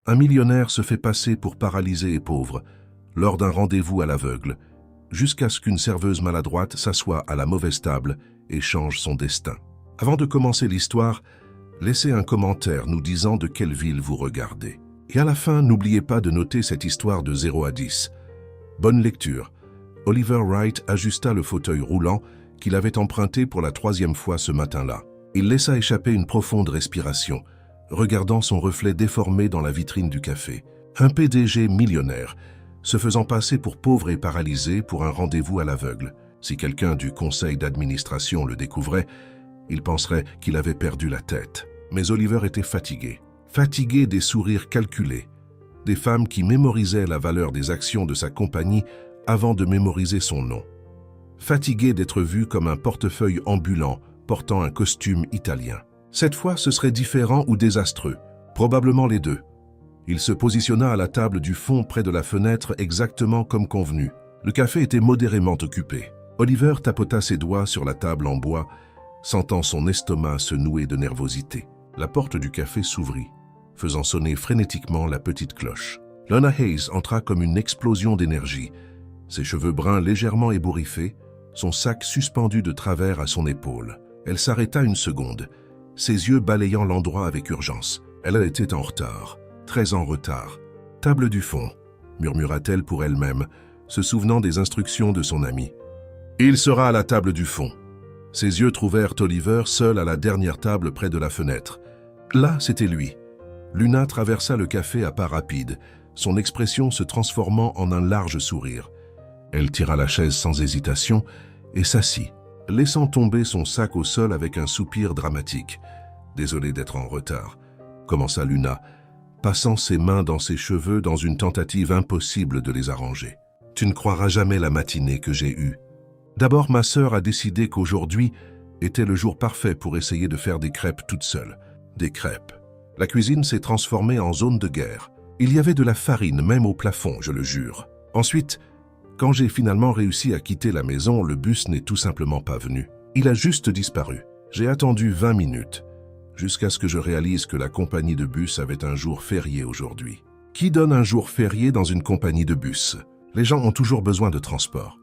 Un millionnaire se fait passer pour paralysé et pauvre lors d'un rendez-vous à l'aveugle, jusqu'à ce qu'une serveuse maladroite s'assoie à la mauvaise table et change son destin. Avant de commencer l'histoire, laissez un commentaire nous disant de quelle ville vous regardez. Et à la fin, n'oubliez pas de noter cette histoire de 0 à 10. Bonne lecture. Oliver Wright ajusta le fauteuil roulant qu'il avait emprunté pour la 3e fois ce matin-là. Il laissa échapper une profonde respiration, regardant son reflet déformé dans la vitrine du café. Un PDG millionnaire, se faisant passer pour pauvre et paralysé pour un rendez-vous à l'aveugle. Si quelqu'un du conseil d'administration le découvrait, il penserait qu'il avait perdu la tête. Mais Oliver était fatigué. Fatigué des sourires calculés, des femmes qui mémorisaient la valeur des actions de sa compagnie avant de mémoriser son nom. Fatigué d'être vu comme un portefeuille ambulant portant un costume italien. Cette fois, ce serait différent ou désastreux, probablement les deux. Il se positionna à la table du fond près de la fenêtre exactement comme convenu. Le café était modérément occupé. Oliver tapota ses doigts sur la table en bois, sentant son estomac se nouer de nervosité. La porte du café s'ouvrit, faisant sonner frénétiquement la petite cloche. Lona Hayes entra comme une explosion d'énergie, ses cheveux bruns légèrement ébouriffés, son sac suspendu de travers à son épaule. Elle s'arrêta une seconde, ses yeux balayant l'endroit avec urgence. Elle était en retard, très en retard. « Table du fond », murmura-t-elle pour elle-même, se souvenant des instructions de son ami. « Il sera à la table du fond ». Ses yeux trouvèrent Oliver seul à la dernière table près de la fenêtre. Là, c'était lui. Luna traversa le café à pas rapides, son expression se transformant en un large sourire. Elle tira la chaise sans hésitation et s'assit, laissant tomber son sac au sol avec un soupir dramatique. « Désolé d'être en retard », commença Luna, passant ses mains dans ses cheveux dans une tentative impossible de les arranger. « Tu ne croiras jamais la matinée que j'ai eue. D'abord, ma sœur a décidé qu'aujourd'hui était le jour parfait pour essayer de faire des crêpes toute seule. Des crêpes. La cuisine s'est transformée en zone de guerre. Il y avait de la farine, même au plafond, je le jure. Ensuite, quand j'ai finalement réussi à quitter la maison, le bus n'est tout simplement pas venu. Il a juste disparu. J'ai attendu 20 minutes, jusqu'à ce que je réalise que la compagnie de bus avait un jour férié aujourd'hui. Qui donne un jour férié dans une compagnie de bus? Les gens ont toujours besoin de transport.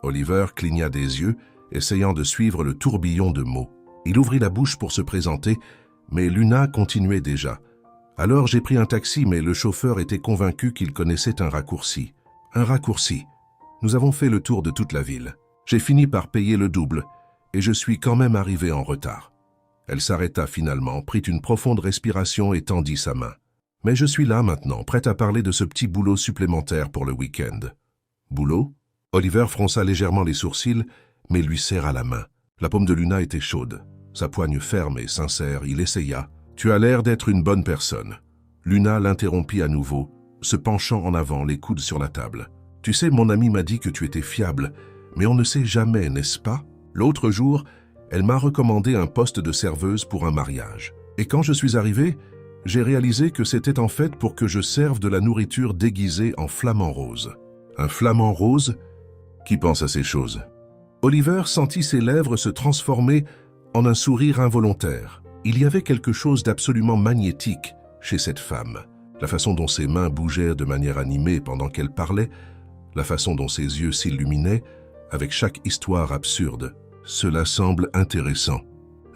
Oliver cligna des yeux, essayant de suivre le tourbillon de mots. Il ouvrit la bouche pour se présenter, mais Luna continuait déjà. Alors j'ai pris un taxi, mais le chauffeur était convaincu qu'il connaissait un raccourci. Un raccourci. Nous avons fait le tour de toute la ville. J'ai fini par payer le double, et je suis quand même arrivé en retard. Elle s'arrêta finalement, prit une profonde respiration et tendit sa main. Mais je suis là maintenant, prête à parler de ce petit boulot supplémentaire pour le week-end. Boulot? Oliver fronça légèrement les sourcils, mais lui serra la main. La paume de Luna était chaude. Sa poigne ferme et sincère, il essaya. « Tu as l'air d'être une bonne personne. » Luna l'interrompit à nouveau, se penchant en avant, les coudes sur la table. « Tu sais, mon ami m'a dit que tu étais fiable, mais on ne sait jamais, n'est-ce pas? L'autre jour, elle m'a recommandé un poste de serveuse pour un mariage. Et quand je suis arrivé, j'ai réalisé que c'était en fait pour que je serve de la nourriture déguisée en flamant rose. Un flamant rose? Qui pense à ces choses? » Oliver sentit ses lèvres se transformer en un sourire involontaire. Il y avait quelque chose d'absolument magnétique chez cette femme. La façon dont ses mains bougeaient de manière animée pendant qu'elle parlait, la façon dont ses yeux s'illuminaient avec chaque histoire absurde. Cela semble intéressant,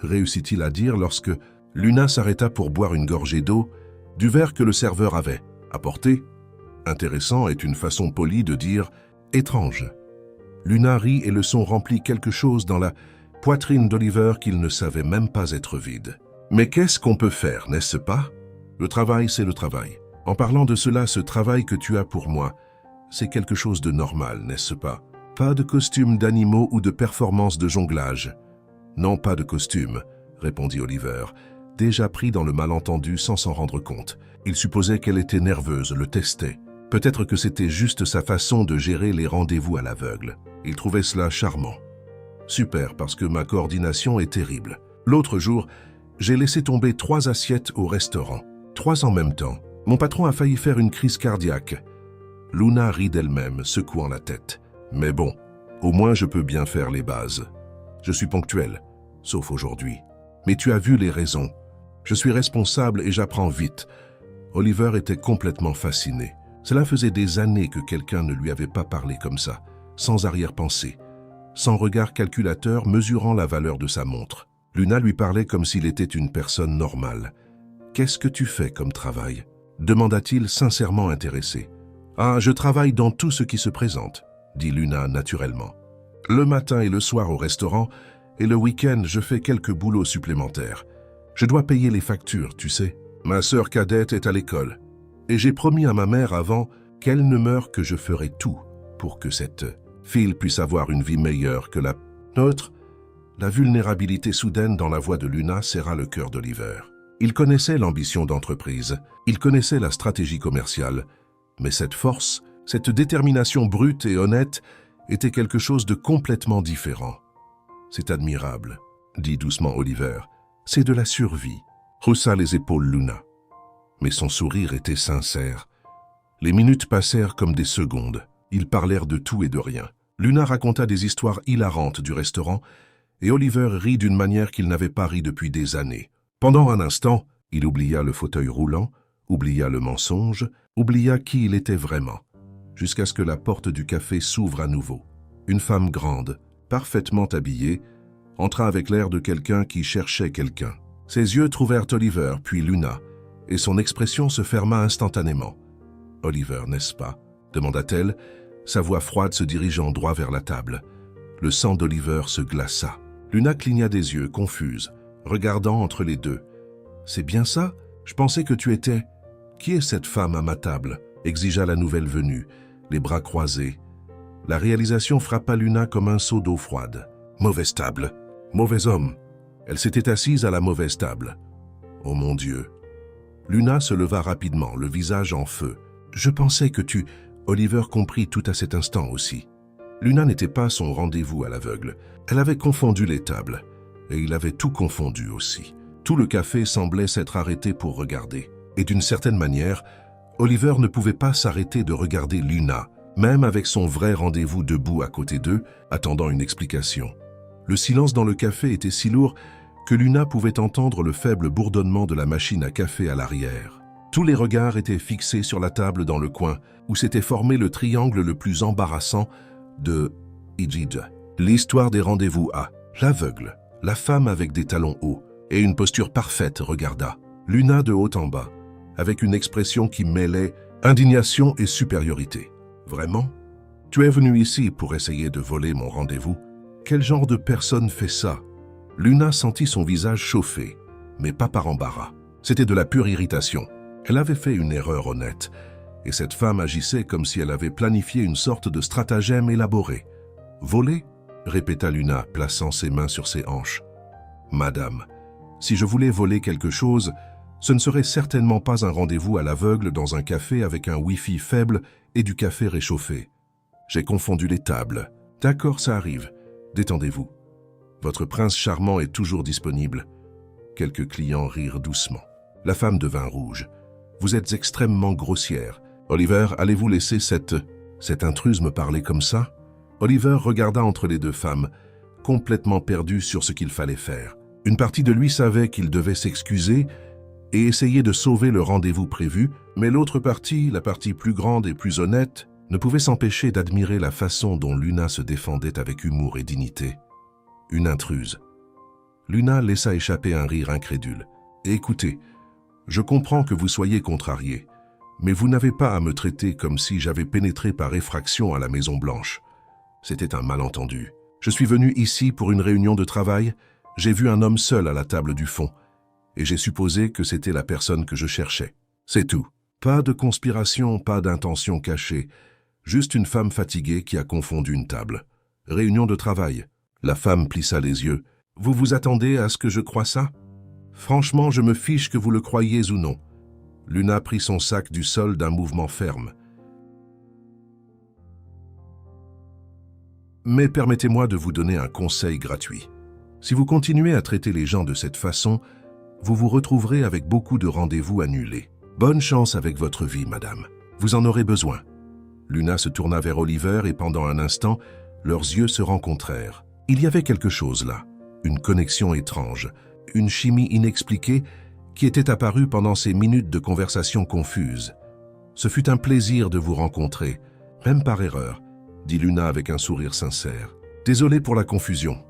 réussit-il à dire lorsque Luna s'arrêta pour boire une gorgée d'eau du verre que le serveur avait apporté. Intéressant est une façon polie de dire étrange. Luna rit et le son remplit quelque chose dans la poitrine d'Oliver qu'il ne savait même pas être vide. Mais qu'est-ce qu'on peut faire, n'est-ce pas? Le travail, c'est le travail. En parlant de cela, ce travail que tu as pour moi, c'est quelque chose de normal, n'est-ce pas? Pas de costume d'animaux ou de performance de jonglage. Non, pas de costume, répondit Oliver, déjà pris dans le malentendu sans s'en rendre compte. Il supposait qu'elle était nerveuse, le testait. Peut-être que c'était juste sa façon de gérer les rendez-vous à l'aveugle. Il trouvait cela charmant. Super, parce que ma coordination est terrible. L'autre jour, j'ai laissé tomber 3 assiettes au restaurant. 3 en même temps. Mon patron a failli faire une crise cardiaque. Luna rit d'elle-même, secouant la tête. Mais bon, au moins je peux bien faire les bases. Je suis ponctuel, sauf aujourd'hui. Mais tu as vu les raisons. Je suis responsable et j'apprends vite. Oliver était complètement fasciné. Cela faisait des années que quelqu'un ne lui avait pas parlé comme ça, sans arrière-pensée, sans regard calculateur mesurant la valeur de sa montre. Luna lui parlait comme s'il était une personne normale. « Qu'est-ce que tu fais comme travail ?» demanda-t-il sincèrement intéressé. « Ah, je travaille dans tout ce qui se présente, » dit Luna naturellement. « Le matin et le soir au restaurant, et le week-end, je fais quelques boulots supplémentaires. Je dois payer les factures, tu sais. Ma sœur cadette est à l'école. Et j'ai promis à ma mère avant qu'elle ne meure que je ferai tout pour que cette fille puisse avoir une vie meilleure que la nôtre. » La vulnérabilité soudaine dans la voix de Luna serra le cœur d'Oliver. Il connaissait l'ambition d'entreprise, il connaissait la stratégie commerciale, mais cette force, cette détermination brute et honnête était quelque chose de complètement différent. « C'est admirable, » dit doucement Oliver. « C'est de la survie. » Haussa les épaules Luna. Mais son sourire était sincère. Les minutes passèrent comme des secondes. Ils parlèrent de tout et de rien. Luna raconta des histoires hilarantes du restaurant et Oliver rit d'une manière qu'il n'avait pas ri depuis des années. Pendant un instant, il oublia le fauteuil roulant, oublia le mensonge, oublia qui il était vraiment, jusqu'à ce que la porte du café s'ouvre à nouveau. Une femme grande, parfaitement habillée, entra avec l'air de quelqu'un qui cherchait quelqu'un. Ses yeux trouvèrent Oliver, puis Luna, et son expression se ferma instantanément. « Oliver, n'est-ce pas ?» demanda-t-elle, sa voix froide se dirigeant droit vers la table. Le sang d'Oliver se glaça. Luna cligna des yeux, confuse, regardant entre les deux. « C'est bien ça? Je pensais que tu étais... »« Qui est cette femme à ma table ?» exigea la nouvelle venue, les bras croisés. La réalisation frappa Luna comme un seau d'eau froide. « Mauvaise table, mauvais homme. » Elle s'était assise à la mauvaise table. « Oh mon Dieu !» Luna se leva rapidement, le visage en feu. « Je pensais que tu... » Oliver comprit tout à cet instant aussi. Luna n'était pas son rendez-vous à l'aveugle. Elle avait confondu les tables. Et il avait tout confondu aussi. Tout le café semblait s'être arrêté pour regarder. Et d'une certaine manière, Oliver ne pouvait pas s'arrêter de regarder Luna, même avec son vrai rendez-vous debout à côté d'eux, attendant une explication. Le silence dans le café était si lourd que Luna pouvait entendre le faible bourdonnement de la machine à café à l'arrière. Tous les regards étaient fixés sur la table dans le coin, où s'était formé le triangle le plus embarrassant de Ijija. L'histoire des rendez-vous à l'aveugle, la femme avec des talons hauts et une posture parfaite regarda. Luna de haut en bas, avec une expression qui mêlait indignation et supériorité. « Vraiment? Tu es venu ici pour essayer de voler mon rendez-vous? Quel genre de personne fait ça ?» Luna sentit son visage chauffer, mais pas par embarras. C'était de la pure irritation. Elle avait fait une erreur honnête, et cette femme agissait comme si elle avait planifié une sorte de stratagème élaboré. « Voler ?» répéta Luna, plaçant ses mains sur ses hanches. « Madame, si je voulais voler quelque chose, ce ne serait certainement pas un rendez-vous à l'aveugle dans un café avec un Wi-Fi faible et du café réchauffé. J'ai confondu les tables. D'accord, ça arrive. Détendez-vous. Votre prince charmant est toujours disponible. » Quelques clients rirent doucement. La femme devint rouge. « Vous êtes extrêmement grossière. Oliver, allez-vous laisser cette intruse me parler comme ça ?» Oliver regarda entre les deux femmes, complètement perdu sur ce qu'il fallait faire. Une partie de lui savait qu'il devait s'excuser et essayer de sauver le rendez-vous prévu, mais l'autre partie, la partie plus grande et plus honnête, ne pouvait s'empêcher d'admirer la façon dont Luna se défendait avec humour et dignité. Une intruse. Luna laissa échapper un rire incrédule. « Écoutez, je comprends que vous soyez contrarié, mais vous n'avez pas à me traiter comme si j'avais pénétré par effraction à la Maison-Blanche. C'était un malentendu. Je suis venu ici pour une réunion de travail, j'ai vu un homme seul à la table du fond, et j'ai supposé que c'était la personne que je cherchais. C'est tout. Pas de conspiration, pas d'intention cachée, juste une femme fatiguée qui a confondu une table. Réunion de travail. » La femme plissa les yeux. « Vous vous attendez à ce que je croie ça? Franchement, je me fiche que vous le croyiez ou non. » Luna prit son sac du sol d'un mouvement ferme. « Mais permettez-moi de vous donner un conseil gratuit. Si vous continuez à traiter les gens de cette façon, vous vous retrouverez avec beaucoup de rendez-vous annulés. Bonne chance avec votre vie, madame. Vous en aurez besoin. » Luna se tourna vers Oliver et pendant un instant, leurs yeux se rencontrèrent. Il y avait quelque chose là, une connexion étrange, une chimie inexpliquée qui était apparu pendant ces minutes de conversation confuse. « Ce fut un plaisir de vous rencontrer, même par erreur, » dit Luna avec un sourire sincère. « Désolé pour la confusion. »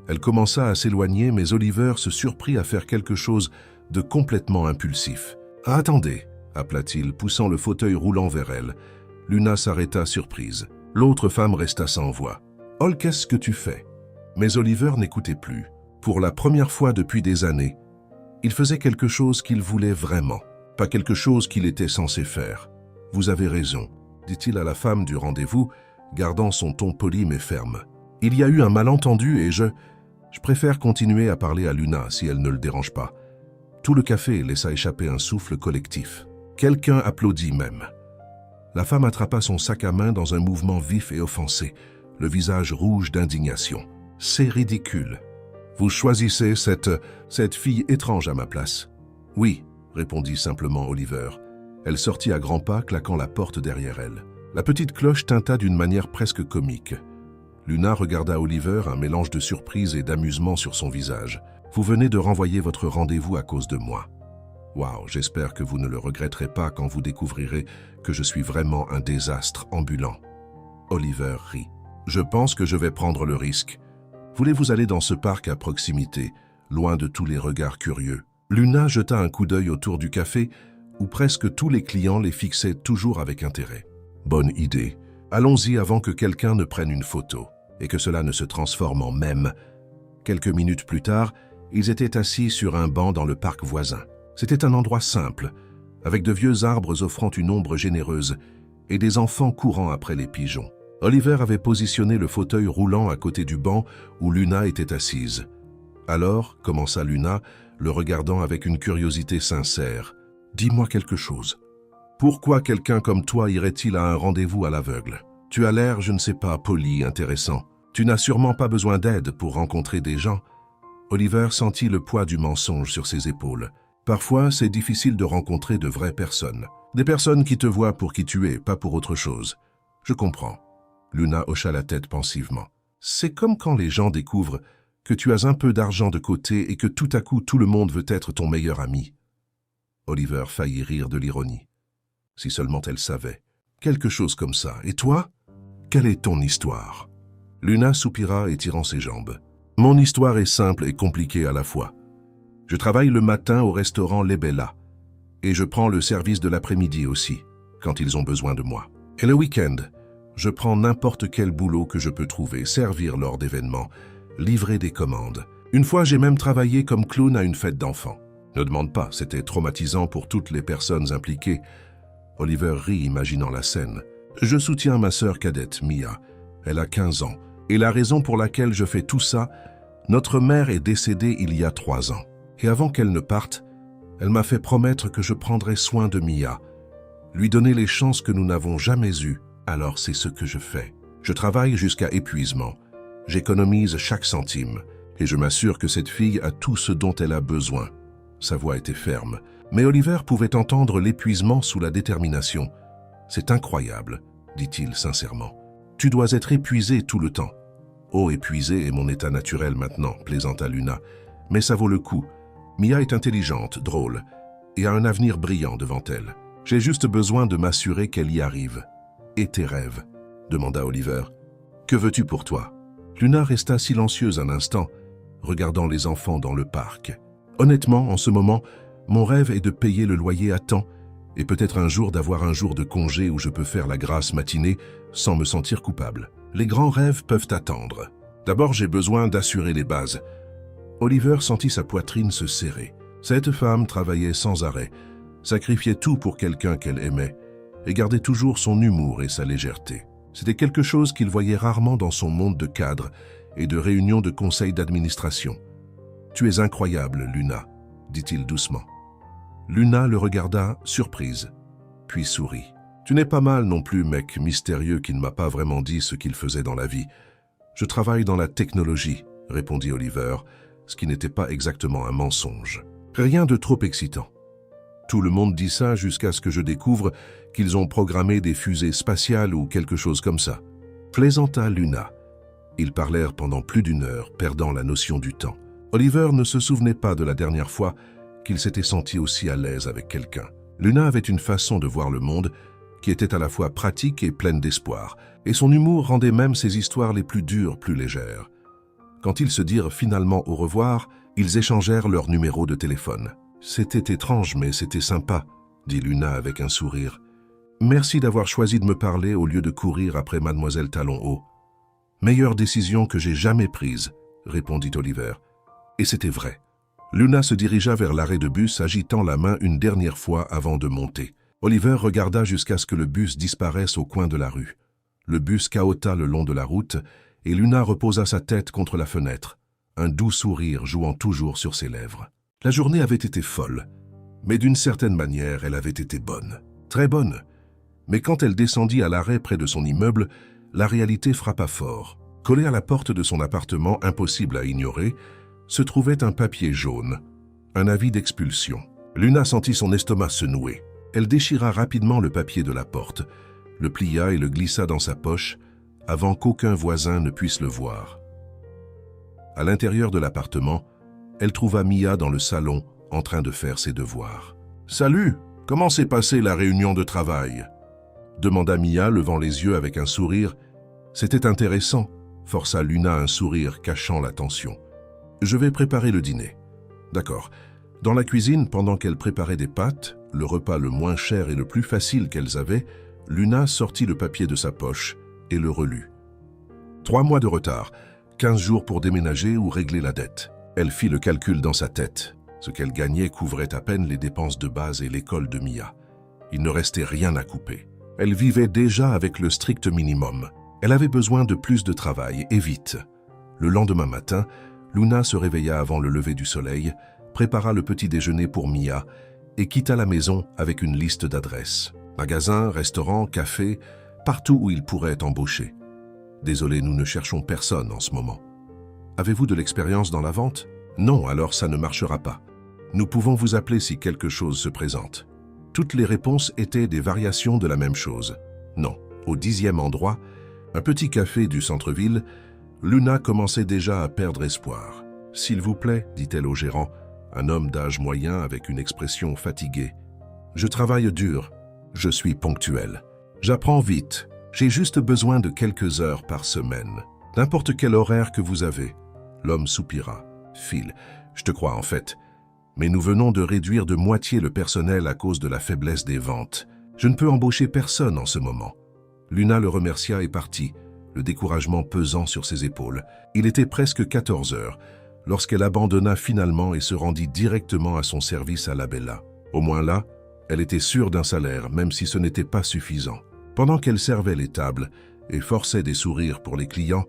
Elle commença à s'éloigner, mais Oliver se surprit à faire quelque chose de complètement impulsif. « Ah, attendez !» appela-t-il, poussant le fauteuil roulant vers elle. Luna s'arrêta surprise. L'autre femme resta sans voix. « Oh, qu'est-ce que tu fais ?» Mais Oliver n'écoutait plus. Pour la première fois depuis des années, il faisait quelque chose qu'il voulait vraiment, pas quelque chose qu'il était censé faire. « Vous avez raison », dit-il à la femme du rendez-vous, gardant son ton poli mais ferme. « Il y a eu un malentendu et je préfère continuer à parler à Luna si elle ne le dérange pas. » Tout le café laissa échapper un souffle collectif. Quelqu'un applaudit même. La femme attrapa son sac à main dans un mouvement vif et offensé, le visage rouge d'indignation. « C'est ridicule. Vous choisissez cette fille étrange à ma place. »« Oui, » répondit simplement Oliver. Elle sortit à grands pas, claquant la porte derrière elle. La petite cloche tinta d'une manière presque comique. Luna regarda Oliver, un mélange de surprise et d'amusement sur son visage. « Vous venez de renvoyer votre rendez-vous à cause de moi. Waouh, j'espère que vous ne le regretterez pas quand vous découvrirez que je suis vraiment un désastre ambulant. » Oliver rit. « Je pense que je vais prendre le risque. Voulez-vous aller dans ce parc à proximité, loin de tous les regards curieux ?» Luna jeta un coup d'œil autour du café, où presque tous les clients les fixaient toujours avec intérêt. « Bonne idée. Allons-y avant que quelqu'un ne prenne une photo, et que cela ne se transforme en mème. » Quelques minutes plus tard, ils étaient assis sur un banc dans le parc voisin. C'était un endroit simple, avec de vieux arbres offrant une ombre généreuse et des enfants courant après les pigeons. Oliver avait positionné le fauteuil roulant à côté du banc où Luna était assise. « Alors, » commença Luna, le regardant avec une curiosité sincère, « dis-moi quelque chose. Pourquoi quelqu'un comme toi irait-il à un rendez-vous à l'aveugle? Tu as l'air, je ne sais pas, poli, intéressant. Tu n'as sûrement pas besoin d'aide pour rencontrer des gens. » Oliver sentit le poids du mensonge sur ses épaules. Parfois, c'est difficile de rencontrer de vraies personnes. Des personnes qui te voient pour qui tu es, pas pour autre chose. Je comprends. Luna hocha la tête pensivement. C'est comme quand les gens découvrent que tu as un peu d'argent de côté et que tout à coup tout le monde veut être ton meilleur ami. Oliver faillit rire de l'ironie. Si seulement elle savait. Quelque chose comme ça. Et toi? Quelle est ton histoire? Luna soupira, étirant ses jambes. Mon histoire est simple et compliquée à la fois. Je travaille le matin au restaurant Les Bella, et je prends le service de l'après-midi aussi, quand ils ont besoin de moi. Et le week-end, je prends n'importe quel boulot que je peux trouver, servir lors d'événements, livrer des commandes. Une fois, j'ai même travaillé comme clown à une fête d'enfants. Ne demande pas, c'était traumatisant pour toutes les personnes impliquées. Oliver rit, imaginant la scène. Je soutiens ma sœur cadette, Mia. Elle a 15 ans. Et la raison pour laquelle je fais tout ça, notre mère est décédée il y a 3 ans. Et avant qu'elle ne parte, elle m'a fait promettre que je prendrais soin de Mia, lui donner les chances que nous n'avons jamais eues. Alors c'est ce que je fais. Je travaille jusqu'à épuisement. J'économise chaque centime. Et je m'assure que cette fille a tout ce dont elle a besoin. Sa voix était ferme. Mais Oliver pouvait entendre l'épuisement sous la détermination. C'est incroyable, dit-il sincèrement. Tu dois être épuisé tout le temps. Oh, épuisé est mon état naturel maintenant, plaisanta Luna. Mais ça vaut le coup. Mia est intelligente, drôle, et a un avenir brillant devant elle. J'ai juste besoin de m'assurer qu'elle y arrive. Et tes rêves? Demanda Oliver. Que veux-tu pour toi? Luna resta silencieuse un instant, regardant les enfants dans le parc. Honnêtement, en ce moment, mon rêve est de payer le loyer à temps et peut-être un jour d'avoir un jour de congé où je peux faire la grasse matinée sans me sentir coupable. Les grands rêves peuvent attendre. D'abord, j'ai besoin d'assurer les bases. Oliver sentit sa poitrine se serrer. Cette femme travaillait sans arrêt, sacrifiait tout pour quelqu'un qu'elle aimait et gardait toujours son humour et sa légèreté. C'était quelque chose qu'il voyait rarement dans son monde de cadre et de réunions de conseil d'administration. « Tu es incroyable, Luna », dit-il doucement. Luna le regarda, surprise, puis sourit. « Tu n'es pas mal non plus, mec mystérieux qui ne m'a pas vraiment dit ce qu'il faisait dans la vie. Je travaille dans la technologie, » répondit Oliver, ce qui n'était pas exactement un mensonge. Rien de trop excitant. Tout le monde dit ça jusqu'à ce que je découvre qu'ils ont programmé des fusées spatiales ou quelque chose comme ça. Plaisanta Luna. Ils parlèrent pendant plus d'1 heure, perdant la notion du temps. Oliver ne se souvenait pas de la dernière fois qu'il s'était senti aussi à l'aise avec quelqu'un. Luna avait une façon de voir le monde qui était à la fois pratique et pleine d'espoir, et son humour rendait même ses histoires les plus dures plus légères. Quand ils se dirent finalement au revoir, ils échangèrent leur numéro de téléphone. « C'était étrange, mais c'était sympa », dit Luna avec un sourire. « Merci d'avoir choisi de me parler au lieu de courir après Mademoiselle Talon-Haut. »« Meilleure décision que j'ai jamais prise », répondit Oliver. Et c'était vrai. Luna se dirigea vers l'arrêt de bus, agitant la main une dernière fois avant de monter. Oliver regarda jusqu'à ce que le bus disparaisse au coin de la rue. Le bus cahota le long de la route et Luna reposa sa tête contre la fenêtre, un doux sourire jouant toujours sur ses lèvres. La journée avait été folle, mais d'une certaine manière, elle avait été bonne. Très bonne. Mais quand elle descendit à l'arrêt près de son immeuble, la réalité frappa fort. Collé à la porte de son appartement, impossible à ignorer, se trouvait un papier jaune, un avis d'expulsion. Luna sentit son estomac se nouer. Elle déchira rapidement le papier de la porte, le plia et le glissa dans sa poche avant qu'aucun voisin ne puisse le voir. À l'intérieur de l'appartement, elle trouva Mia dans le salon en train de faire ses devoirs. « Salut, comment s'est passée la réunion de travail ?» demanda Mia, levant les yeux avec un sourire. « C'était intéressant », força Luna un sourire cachant la tension. « Je vais préparer le dîner. » « D'accord. » Dans la cuisine, pendant qu'elle préparait des pâtes, le repas le moins cher et le plus facile qu'elles avaient, Luna sortit le papier de sa poche et le relut. 3 mois de retard, 15 jours pour déménager ou régler la dette. Elle fit le calcul dans sa tête. Ce qu'elle gagnait couvrait à peine les dépenses de base et l'école de Mia. Il ne restait rien à couper. Elle vivait déjà avec le strict minimum. Elle avait besoin de plus de travail, et vite. Le lendemain matin, Luna se réveilla avant le lever du soleil, prépara le petit déjeuner pour Mia et quitta la maison avec une liste d'adresses. Magasins, restaurants, cafés, partout où il pourrait être embauché. Désolé, nous ne cherchons personne en ce moment. Avez-vous de l'expérience dans la vente? Non, alors ça ne marchera pas. Nous pouvons vous appeler si quelque chose se présente. Toutes les réponses étaient des variations de la même chose. Non, au 10e endroit, un petit café du centre-ville, Luna commençait déjà à perdre espoir. « S'il vous plaît, dit-elle au gérant, un homme d'âge moyen avec une expression fatiguée. « Je travaille dur, je suis ponctuel. J'apprends vite, j'ai juste besoin de quelques heures par semaine. N'importe quel horaire que vous avez. » L'homme soupira. « Phil, je te crois en fait. Mais nous venons de réduire de moitié le personnel à cause de la faiblesse des ventes. Je ne peux embaucher personne en ce moment. » Luna le remercia et partit, le découragement pesant sur ses épaules. Il était presque 14 heures, lorsqu'elle abandonna finalement et se rendit directement à son service à la Bella. Au moins là, elle était sûre d'un salaire, même si ce n'était pas suffisant. Pendant qu'elle servait les tables et forçait des sourires pour les clients,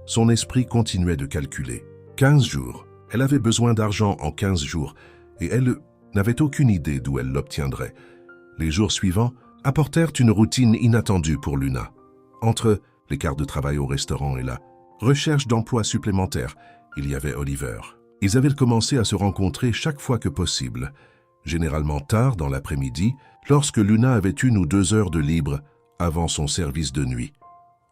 son esprit continuait de calculer. 15 jours. Elle avait besoin d'argent en 15 jours, et elle n'avait aucune idée d'où elle l'obtiendrait. Les jours suivants apportèrent une routine inattendue pour Luna. Entre les quarts de travail au restaurant et la recherche d'emploi supplémentaire, il y avait Oliver. Ils avaient commencé à se rencontrer chaque fois que possible, généralement tard dans l'après-midi, lorsque Luna avait 1 ou 2 heures de libre avant son service de nuit.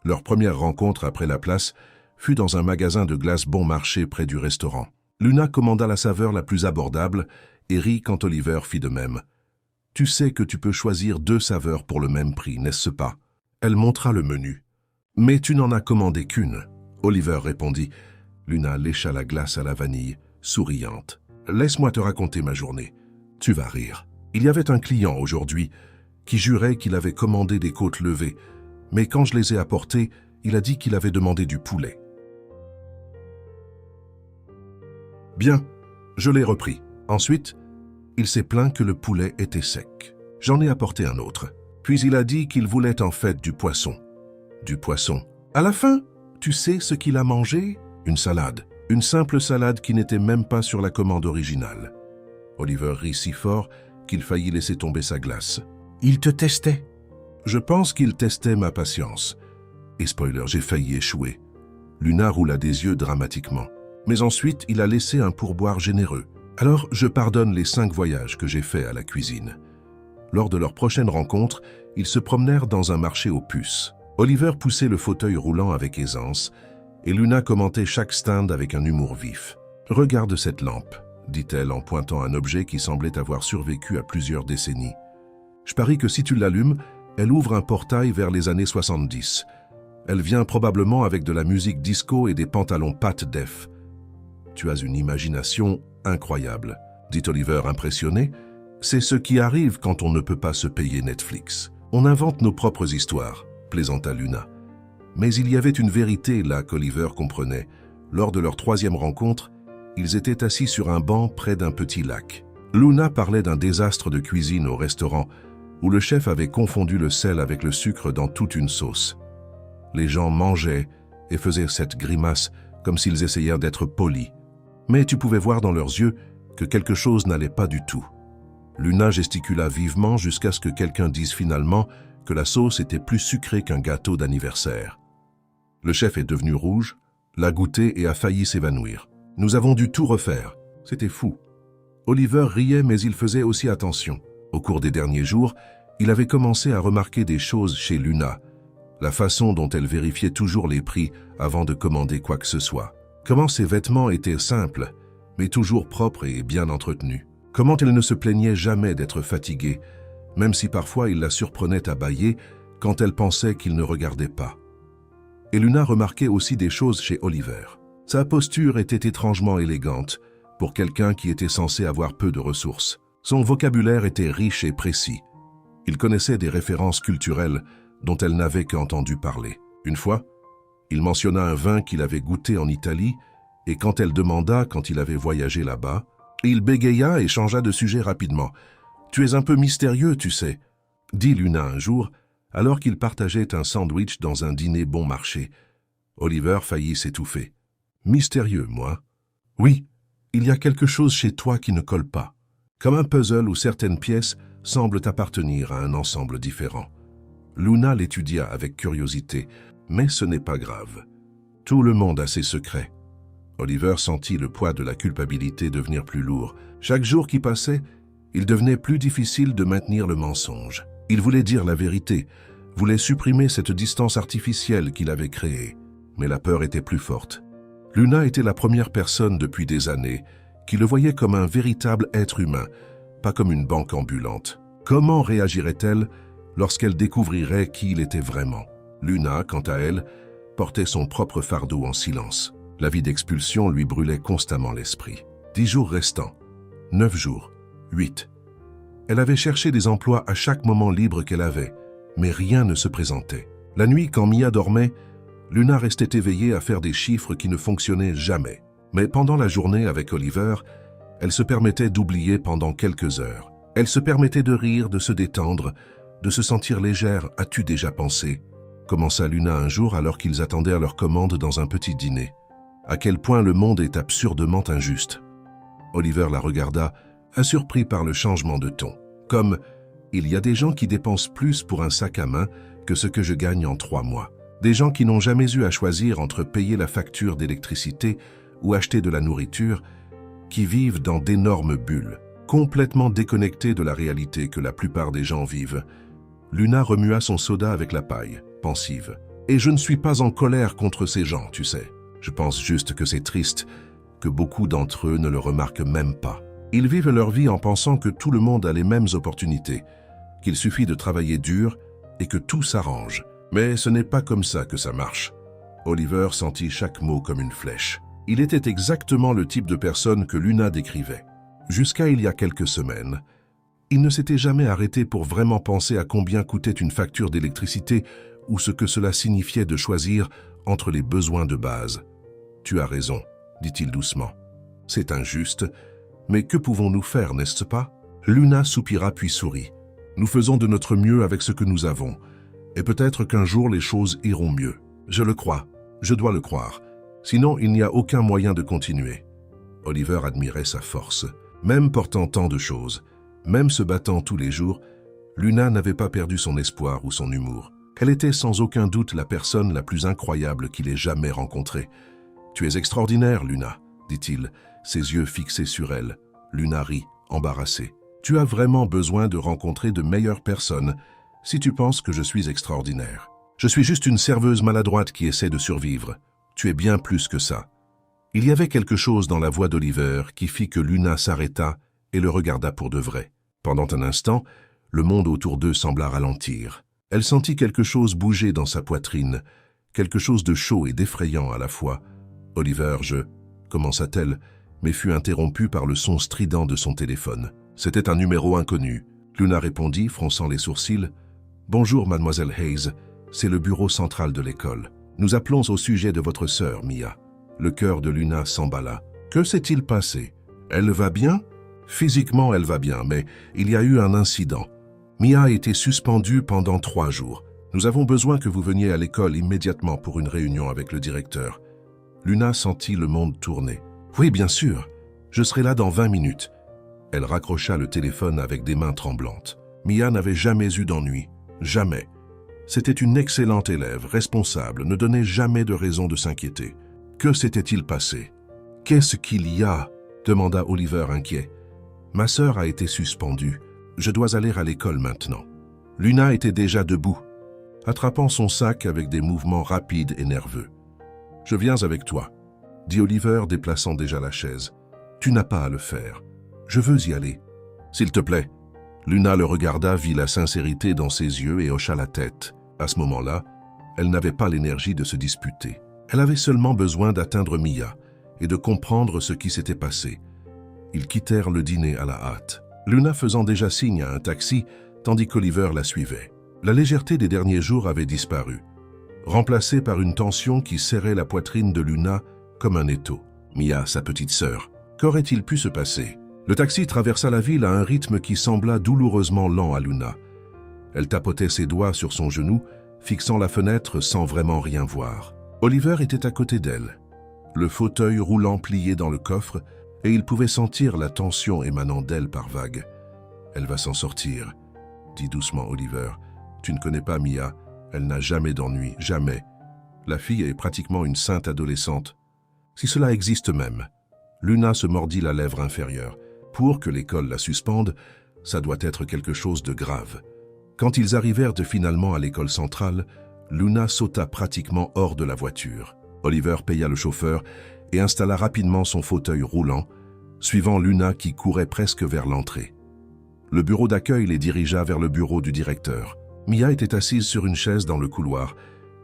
Leur première rencontre après la place fut dans un magasin de glace bon marché près du restaurant. Luna commanda la saveur la plus abordable et rit quand Oliver fit de même. « Tu sais que tu peux choisir 2 saveurs pour le même prix, n'est-ce pas ?» Elle montra le menu. « Mais tu n'en as commandé qu'une. » Oliver répondit. Luna lécha la glace à la vanille, souriante. « Laisse-moi te raconter ma journée. Tu vas rire. Il y avait un client aujourd'hui qui jurait qu'il avait commandé des côtes levées, mais quand je les ai apportées, il a dit qu'il avait demandé du poulet. Bien, je l'ai repris. Ensuite, il s'est plaint que le poulet était sec. J'en ai apporté un autre. Puis il a dit qu'il voulait en fait du poisson. Du poisson. À la fin, tu sais ce qu'il a mangé? Une salade. Une simple salade qui n'était même pas sur la commande originale. Oliver rit si fort qu'il faillit laisser tomber sa glace. Il te testait? Je pense qu'il testait ma patience. Et spoiler, j'ai failli échouer. Luna roula des yeux dramatiquement. Mais ensuite, il a laissé un pourboire généreux. Alors, je pardonne les 5 voyages que j'ai faits à la cuisine. Lors de leur prochaine rencontre, ils se promenèrent dans un marché aux puces. Oliver poussait le fauteuil roulant avec aisance, et Luna commentait chaque stand avec un humour vif. « Regarde cette lampe », dit-elle en pointant un objet qui semblait avoir survécu à plusieurs décennies. Je parie que si tu l'allumes, elle ouvre un portail vers les années 70. Elle vient probablement avec de la musique disco et des pantalons Pat Def. Tu as une imagination incroyable, dit Oliver impressionné. C'est ce qui arrive quand on ne peut pas se payer Netflix. On invente nos propres histoires, plaisanta Luna. Mais il y avait une vérité là qu'Oliver comprenait. Lors de leur troisième rencontre, ils étaient assis sur un banc près d'un petit lac. Luna parlait d'un désastre de cuisine au restaurant où le chef avait confondu le sel avec le sucre dans toute une sauce. Les gens mangeaient et faisaient cette grimace comme s'ils essayèrent d'être polis. Mais tu pouvais voir dans leurs yeux que quelque chose n'allait pas du tout. Luna gesticula vivement jusqu'à ce que quelqu'un dise finalement que la sauce était plus sucrée qu'un gâteau d'anniversaire. Le chef est devenu rouge, l'a goûté et a failli s'évanouir. Nous avons dû tout refaire. C'était fou. Oliver riait, mais il faisait aussi attention. Au cours des derniers jours, il avait commencé à remarquer des choses chez Luna, la façon dont elle vérifiait toujours les prix avant de commander quoi que ce soit. Comment ses vêtements étaient simples, mais toujours propres et bien entretenus. Comment elle ne se plaignait jamais d'être fatiguée, même si parfois il la surprenait à bâiller quand elle pensait qu'il ne regardait pas. Et Luna remarquait aussi des choses chez Oliver. Sa posture était étrangement élégante pour quelqu'un qui était censé avoir peu de ressources. Son vocabulaire était riche et précis. Il connaissait des références culturelles dont elle n'avait qu'entendu parler. Une fois, il mentionna un vin qu'il avait goûté en Italie et quand elle demanda quand il avait voyagé là-bas, il bégaya et changea de sujet rapidement. « Tu es un peu mystérieux, tu sais », dit Luna un jour, alors qu'ils partageaient un sandwich dans un dîner bon marché. Oliver faillit s'étouffer. « Mystérieux, moi ?»« Oui, il y a quelque chose chez toi qui ne colle pas. Comme un puzzle où certaines pièces semblent appartenir à un ensemble différent. » Luna l'étudia avec curiosité, mais ce n'est pas grave. Tout le monde a ses secrets. Oliver sentit le poids de la culpabilité devenir plus lourd. Chaque jour qui passait, il devenait plus difficile de maintenir le mensonge. Il voulait dire la vérité, voulait supprimer cette distance artificielle qu'il avait créée. Mais la peur était plus forte. Luna était la première personne depuis des années qui le voyait comme un véritable être humain, pas comme une banque ambulante. Comment réagirait-elle lorsqu'elle découvrirait qui il était vraiment? Luna, quant à elle, portait son propre fardeau en silence. La vie d'expulsion lui brûlait constamment l'esprit. 10 jours restants, 9 jours, 8. Elle avait cherché des emplois à chaque moment libre qu'elle avait, mais rien ne se présentait. La nuit, quand Mia dormait, Luna restait éveillée à faire des chiffres qui ne fonctionnaient jamais. Mais pendant la journée avec Oliver, elle se permettait d'oublier pendant quelques heures. Elle se permettait de rire, de se détendre, de se sentir légère. « As-tu déjà pensé ?» commença Luna un jour alors qu'ils attendirent leur commande dans un petit dîner. « À quel point le monde est absurdement injuste. » Oliver la regarda, surpris par le changement de ton. Comme « Il y a des gens qui dépensent plus pour un sac à main que ce que je gagne en 3 mois. Des gens qui n'ont jamais eu à choisir entre payer la facture d'électricité ou acheter de la nourriture, qui vivent dans d'énormes bulles, complètement déconnectés de la réalité que la plupart des gens vivent. » Luna remua son soda avec la paille, pensive. « Et je ne suis pas en colère contre ces gens, tu sais. Je pense juste que c'est triste, que beaucoup d'entre eux ne le remarquent même pas. Ils vivent leur vie en pensant que tout le monde a les mêmes opportunités, qu'il suffit de travailler dur et que tout s'arrange. Mais ce n'est pas comme ça que ça marche. » Oliver sentit chaque mot comme une flèche. Il était exactement le type de personne que Luna décrivait. Jusqu'à il y a quelques semaines, il ne s'était jamais arrêté pour vraiment penser à combien coûtait une facture d'électricité ou ce que cela signifiait de choisir entre les besoins de base. « Tu as raison, » dit-il doucement. « C'est injuste, mais que pouvons-nous faire, n'est-ce pas ?» Luna soupira puis sourit. « Nous faisons de notre mieux avec ce que nous avons, et peut-être qu'un jour les choses iront mieux. Je le crois, je dois le croire. Sinon, il n'y a aucun moyen de continuer. » Oliver admirait sa force. Même portant tant de choses, même se battant tous les jours, Luna n'avait pas perdu son espoir ou son humour. Elle était sans aucun doute la personne la plus incroyable qu'il ait jamais rencontrée. « Tu es extraordinaire, Luna, » dit-il, ses yeux fixés sur elle. Luna rit, embarrassée. « Tu as vraiment besoin de rencontrer de meilleures personnes si tu penses que je suis extraordinaire. Je suis juste une serveuse maladroite qui essaie de survivre. Tu es bien plus que ça. » Il y avait quelque chose dans la voix d'Oliver qui fit que Luna s'arrêta et le regarda pour de vrai. Pendant un instant, le monde autour d'eux sembla ralentir. Elle sentit quelque chose bouger dans sa poitrine, quelque chose de chaud et d'effrayant à la fois. « Oliver, commença-t-elle, mais fut interrompue par le son strident de son téléphone. C'était un numéro inconnu. Luna répondit, fronçant les sourcils. « Bonjour, mademoiselle Hayes, c'est le bureau central de l'école. Nous appelons au sujet de votre sœur, Mia. » Le cœur de Luna s'emballa. « Que s'est-il passé? Elle va bien ?» Physiquement, elle va bien, mais il y a eu un incident. Mia a été suspendue pendant 3 jours. Nous avons besoin que vous veniez à l'école immédiatement pour une réunion avec le directeur. Luna sentit le monde tourner. « Oui, bien sûr. Je serai là dans 20 minutes. » Elle raccrocha le téléphone avec des mains tremblantes. Mia n'avait jamais eu d'ennui. Jamais. C'était une excellente élève, responsable, ne donnait jamais de raison de s'inquiéter. Que s'était-il passé? « Qu'est-ce qu'il y a ?» demanda Oliver inquiet. « Ma sœur a été suspendue. Je dois aller à l'école maintenant. » Luna était déjà debout, attrapant son sac avec des mouvements rapides et nerveux. « Je viens avec toi, » dit Oliver déplaçant déjà la chaise. « Tu n'as pas à le faire. Je veux y aller. S'il te plaît. » Luna le regarda, vit la sincérité dans ses yeux et hocha la tête. À ce moment-là, elle n'avait pas l'énergie de se disputer. Elle avait seulement besoin d'atteindre Mia et de comprendre ce qui s'était passé. Ils quittèrent le dîner à la hâte, Luna faisant déjà signe à un taxi, tandis qu'Oliver la suivait. La légèreté des derniers jours avait disparu, remplacée par une tension qui serrait la poitrine de Luna comme un étau. Mia, sa petite sœur, qu'aurait-il pu se passer? Le taxi traversa la ville à un rythme qui sembla douloureusement lent à Luna. Elle tapotait ses doigts sur son genou, fixant la fenêtre sans vraiment rien voir. Oliver était à côté d'elle, le fauteuil roulant plié dans le coffre, et il pouvait sentir la tension émanant d'elle par vagues. « Elle va s'en sortir », dit doucement Oliver. « Tu ne connais pas Mia, elle n'a jamais d'ennui, jamais. La fille est pratiquement une sainte adolescente. Si cela existe même. » Luna se mordit la lèvre inférieure. Pour que l'école la suspende, ça doit être quelque chose de grave. Quand ils arrivèrent finalement à l'école centrale, Luna sauta pratiquement hors de la voiture. Oliver paya le chauffeur et installa rapidement son fauteuil roulant, suivant Luna qui courait presque vers l'entrée. Le bureau d'accueil les dirigea vers le bureau du directeur. Mia était assise sur une chaise dans le couloir,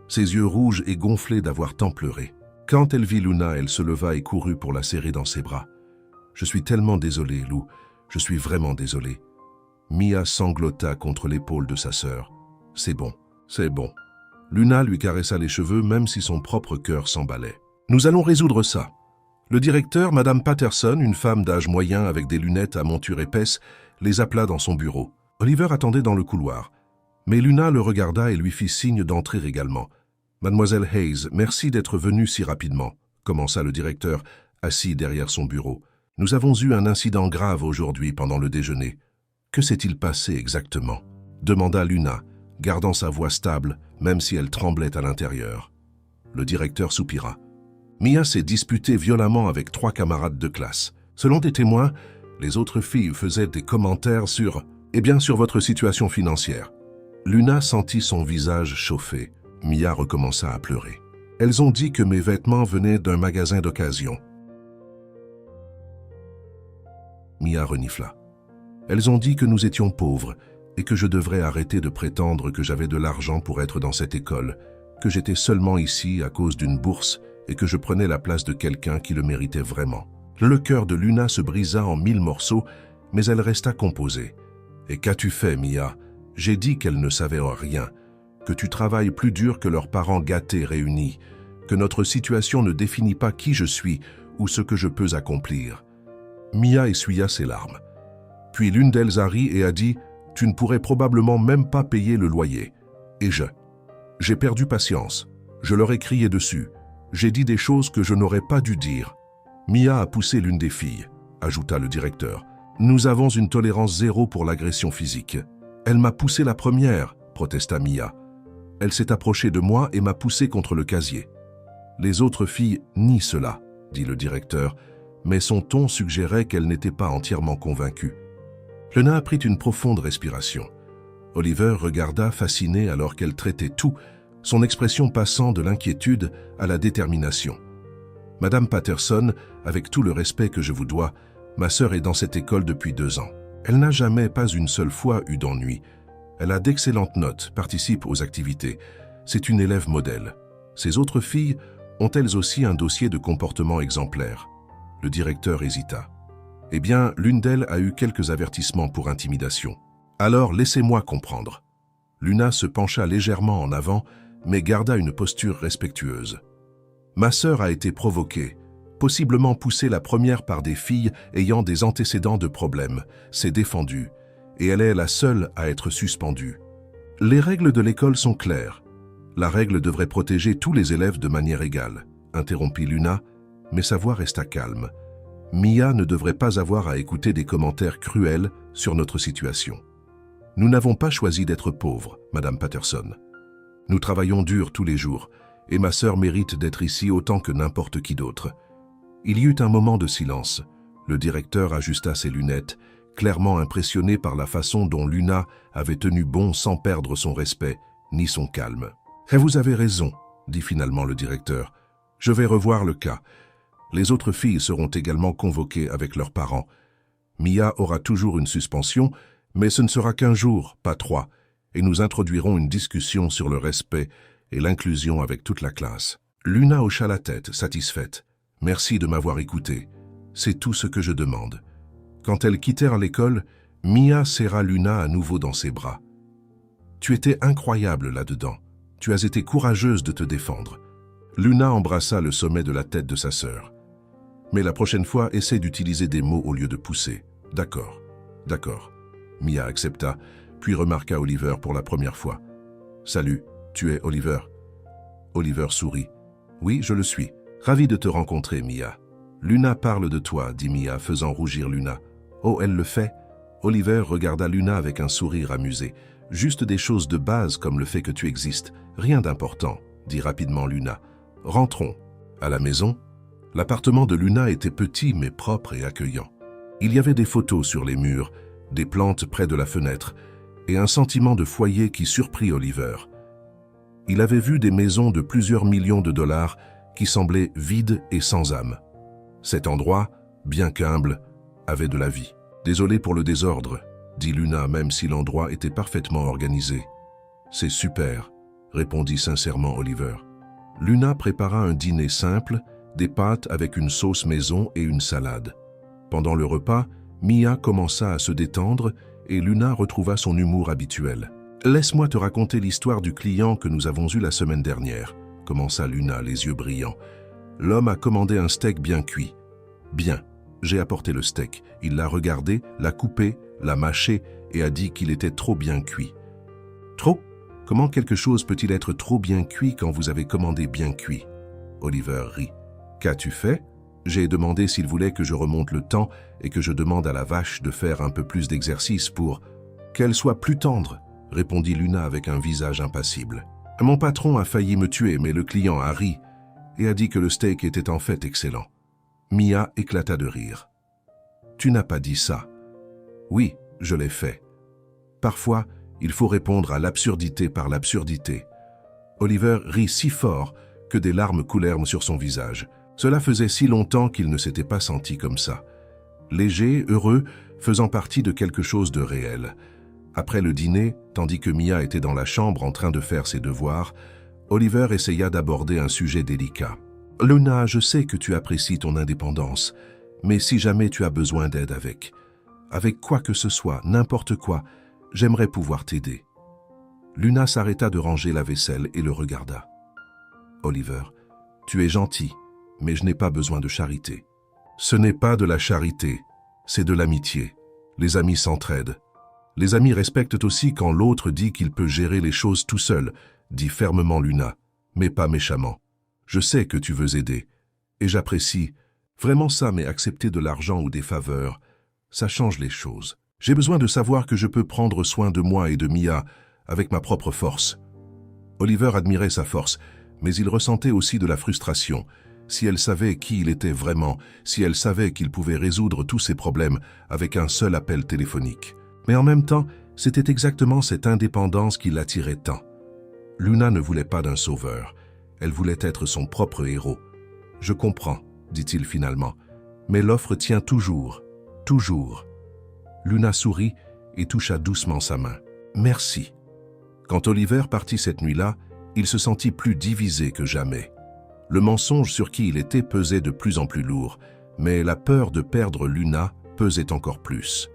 ses yeux rouges et gonflés d'avoir tant pleuré. Quand elle vit Luna, elle se leva et courut pour la serrer dans ses bras. « Je suis tellement désolée, Lou, je suis vraiment désolée. » Mia sanglota contre l'épaule de sa sœur. « C'est bon, c'est bon. » Luna lui caressa les cheveux même si son propre cœur s'emballait. « Nous allons résoudre ça. » Le directeur, Madame Patterson, une femme d'âge moyen avec des lunettes à monture épaisse, les appela dans son bureau. Oliver attendait dans le couloir, mais Luna le regarda et lui fit signe d'entrer également. « Mademoiselle Hayes, merci d'être venue si rapidement, » commença le directeur, assis derrière son bureau. « Nous avons eu un incident grave aujourd'hui pendant le déjeuner. »« Que s'est-il passé exactement ?» demanda Luna, gardant sa voix stable, même si elle tremblait à l'intérieur. Le directeur soupira. Mia s'est disputée violemment avec 3 camarades de classe. Selon des témoins, les autres filles faisaient des commentaires sur votre situation financière. Luna sentit son visage chauffer. Mia recommença à pleurer. Elles ont dit que mes vêtements venaient d'un magasin d'occasion. Mia renifla. Elles ont dit que nous étions pauvres et que je devrais arrêter de prétendre que j'avais de l'argent pour être dans cette école, que j'étais seulement ici à cause d'une bourse et que je prenais la place de quelqu'un qui le méritait vraiment. Le cœur de Luna se brisa en 1000 morceaux, mais elle resta composée. « Et qu'as-tu fait, Mia? J'ai dit qu'elle ne savait rien, que tu travailles plus dur que leurs parents gâtés réunis, que notre situation ne définit pas qui je suis ou ce que je peux accomplir. » Mia essuya ses larmes. Puis l'une d'elles rit et a dit « Tu ne pourrais probablement même pas payer le loyer. » Et j'ai perdu patience. Je leur ai crié dessus. J'ai dit des choses que je n'aurais pas dû dire. Mia a poussé l'une des filles, ajouta le directeur. Nous avons une tolérance zéro pour l'agression physique. Elle m'a poussé la première, protesta Mia. Elle s'est approchée de moi et m'a poussé contre le casier. Les autres filles nient cela, dit le directeur, mais son ton suggérait qu'elle n'était pas entièrement convaincue. Luna prit une profonde respiration. Oliver regarda fasciné alors qu'elle traitait tout, son expression passant de l'inquiétude à la détermination. « Madame Patterson, avec tout le respect que je vous dois, ma sœur est dans cette école depuis 2 ans. Elle n'a jamais, pas une seule fois, eu d'ennui. Elle a d'excellentes notes, participe aux activités. C'est une élève modèle. Ses autres filles ont elles aussi un dossier de comportement exemplaire. Le directeur hésita. Eh bien, l'une d'elles a eu quelques avertissements pour intimidation. Alors, laissez-moi comprendre. Luna se pencha légèrement en avant, mais garda une posture respectueuse. Ma sœur a été provoquée, possiblement poussée la première par des filles ayant des antécédents de problèmes, s'est défendue, et elle est la seule à être suspendue. Les règles de l'école sont claires. La règle devrait protéger tous les élèves de manière égale, interrompit Luna, mais sa voix resta calme. Mia ne devrait pas avoir à écouter des commentaires cruels sur notre situation. Nous n'avons pas choisi d'être pauvres, Madame Patterson. Nous travaillons dur tous les jours, et ma sœur mérite d'être ici autant que n'importe qui d'autre. Il y eut un moment de silence. Le directeur ajusta ses lunettes, clairement impressionné par la façon dont Luna avait tenu bon sans perdre son respect, ni son calme. « Et vous avez raison, » dit finalement le directeur. « Je vais revoir le cas. Les autres filles seront également convoquées avec leurs parents. Mia aura toujours une suspension, mais ce ne sera qu'1 jour, pas 3, et nous introduirons une discussion sur le respect et l'inclusion avec toute la classe. » Luna hocha la tête, satisfaite. « Merci de m'avoir écouté. C'est tout ce que je demande. » Quand elles quittèrent l'école, Mia serra Luna à nouveau dans ses bras. « Tu étais incroyable là-dedans. Tu as été courageuse de te défendre. » Luna embrassa le sommet de la tête de sa sœur. « Mais la prochaine fois, essaie d'utiliser des mots au lieu de pousser. »« D'accord, d'accord. » Mia accepta, puis remarqua Oliver pour la première fois. « Salut, tu es Oliver ?» Oliver sourit. « Oui, je le suis. Ravi de te rencontrer, Mia. »« Luna parle de toi, » dit Mia, faisant rougir Luna. « Oh, elle le fait ?» Oliver regarda Luna avec un sourire amusé. « Juste des choses de base comme le fait que tu existes. Rien d'important, » dit rapidement Luna. « Rentrons. » À la maison, l'appartement de Luna était petit mais propre et accueillant. Il y avait des photos sur les murs, des plantes près de la fenêtre, et un sentiment de foyer qui surprit Oliver. Il avait vu des maisons de plusieurs millions de dollars qui semblaient vides et sans âme. Cet endroit, bien qu'humble, avait de la vie. « Désolé pour le désordre, » dit Luna, même si l'endroit était parfaitement organisé. « C'est super, » répondit sincèrement Oliver. Luna prépara un dîner simple, des pâtes avec une sauce maison et une salade. Pendant le repas, Mia commença à se détendre et Luna retrouva son humour habituel. « Laisse-moi te raconter l'histoire du client que nous avons eu la semaine dernière, » commença Luna, les yeux brillants. « L'homme a commandé un steak bien cuit. Bien, j'ai apporté le steak. Il l'a regardé, l'a coupé, l'a mâché et a dit qu'il était trop bien cuit. »« Trop ? Comment quelque chose peut-il être trop bien cuit quand vous avez commandé bien cuit ?» Oliver rit. « Qu'as-tu fait ? J'ai demandé s'il voulait que je remonte le temps et que je demande à la vache de faire un peu plus d'exercice pour qu'elle soit plus tendre, » répondit Luna avec un visage impassible. « Mon patron a failli me tuer, mais le client a ri et a dit que le steak était en fait excellent. » Mia éclata de rire. « Tu n'as pas dit ça. »« Oui, je l'ai fait. Parfois, il faut répondre à l'absurdité par l'absurdité. » Oliver rit si fort que des larmes coulèrent sur son visage. Cela faisait si longtemps qu'il ne s'était pas senti comme ça. Léger, heureux, faisant partie de quelque chose de réel. Après le dîner, tandis que Mia était dans la chambre en train de faire ses devoirs, Oliver essaya d'aborder un sujet délicat. « Luna, je sais que tu apprécies ton indépendance, mais si jamais tu as besoin d'aide avec quoi que ce soit, n'importe quoi, j'aimerais pouvoir t'aider. » Luna s'arrêta de ranger la vaisselle et le regarda. « Oliver, tu es gentil, mais je n'ai pas besoin de charité. »« Ce n'est pas de la charité, c'est de l'amitié. Les amis s'entraident. Les amis respectent aussi quand l'autre dit qu'il peut gérer les choses tout seul, » dit fermement Luna, mais pas méchamment. « Je sais que tu veux aider, et j'apprécie vraiment ça, mais accepter de l'argent ou des faveurs, ça change les choses. J'ai besoin de savoir que je peux prendre soin de moi et de Mia avec ma propre force. » Oliver admirait sa force, mais il ressentait aussi de la frustration. Si elle savait qui il était vraiment, si elle savait qu'il pouvait résoudre tous ses problèmes avec un seul appel téléphonique. Mais en même temps, c'était exactement cette indépendance qui l'attirait tant. Luna ne voulait pas d'un sauveur. Elle voulait être son propre héros. « Je comprends, » dit-il finalement. Mais l'offre tient toujours, toujours. Luna sourit et toucha doucement sa main. Merci. Quand Oliver partit cette nuit-là, il se sentit plus divisé que jamais. Le mensonge sur qui il était pesait de plus en plus lourd, mais la peur de perdre Luna pesait encore plus.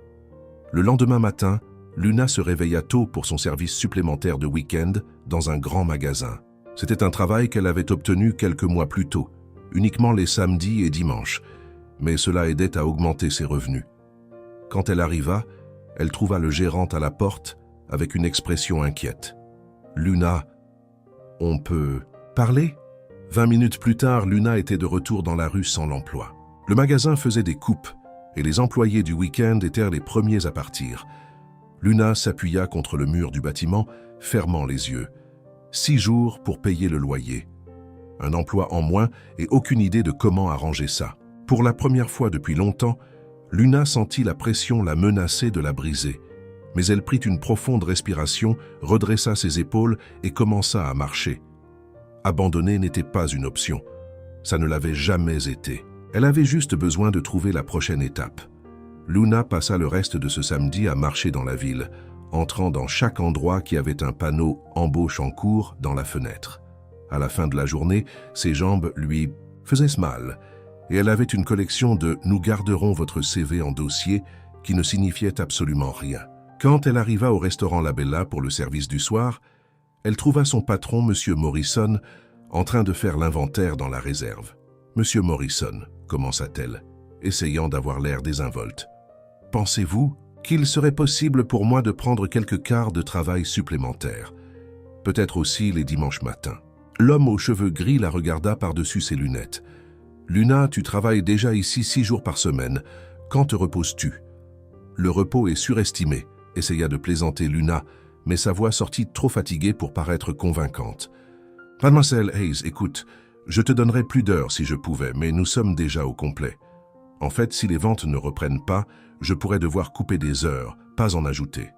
Le lendemain matin, Luna se réveilla tôt pour son service supplémentaire de week-end dans un grand magasin. C'était un travail qu'elle avait obtenu quelques mois plus tôt, uniquement les samedis et dimanches, mais cela aidait à augmenter ses revenus. Quand elle arriva, elle trouva le gérant à la porte avec une expression inquiète. « Luna, on peut parler ?» 20 minutes plus tard, Luna était de retour dans la rue sans l'emploi. Le magasin faisait des coupes et les employés du week-end étaient les premiers à partir. Luna s'appuya contre le mur du bâtiment, fermant les yeux. 6 jours pour payer le loyer. Un emploi en moins et aucune idée de comment arranger ça. Pour la première fois depuis longtemps, Luna sentit la pression la menacer de la briser. Mais elle prit une profonde respiration, redressa ses épaules et commença à marcher. Abandonner n'était pas une option. Ça ne l'avait jamais été. Elle avait juste besoin de trouver la prochaine étape. Luna passa le reste de ce samedi à marcher dans la ville, entrant dans chaque endroit qui avait un panneau « Embauche en cours » dans la fenêtre. À la fin de la journée, ses jambes lui faisaient mal et elle avait une collection de « Nous garderons votre CV en dossier » qui ne signifiait absolument rien. Quand elle arriva au restaurant La Bella pour le service du soir, elle trouva son patron, M. Morrison, en train de faire l'inventaire dans la réserve. « Monsieur Morrison », commença-t-elle, essayant d'avoir l'air désinvolte. « Pensez-vous qu'il serait possible pour moi de prendre quelques quarts de travail supplémentaires? Peut-être aussi les dimanches matins. » L'homme aux cheveux gris la regarda par-dessus ses lunettes. « Luna, tu travailles déjà ici 6 jours par semaine. Quand te reposes-tu? » « Le repos est surestimé, » essaya de plaisanter Luna, mais sa voix sortit trop fatiguée pour paraître convaincante. « Mademoiselle Hayes, écoute, je te donnerais plus d'heures si je pouvais, mais nous sommes déjà au complet. En fait, si les ventes ne reprennent pas, je pourrais devoir couper des heures, pas en ajouter. »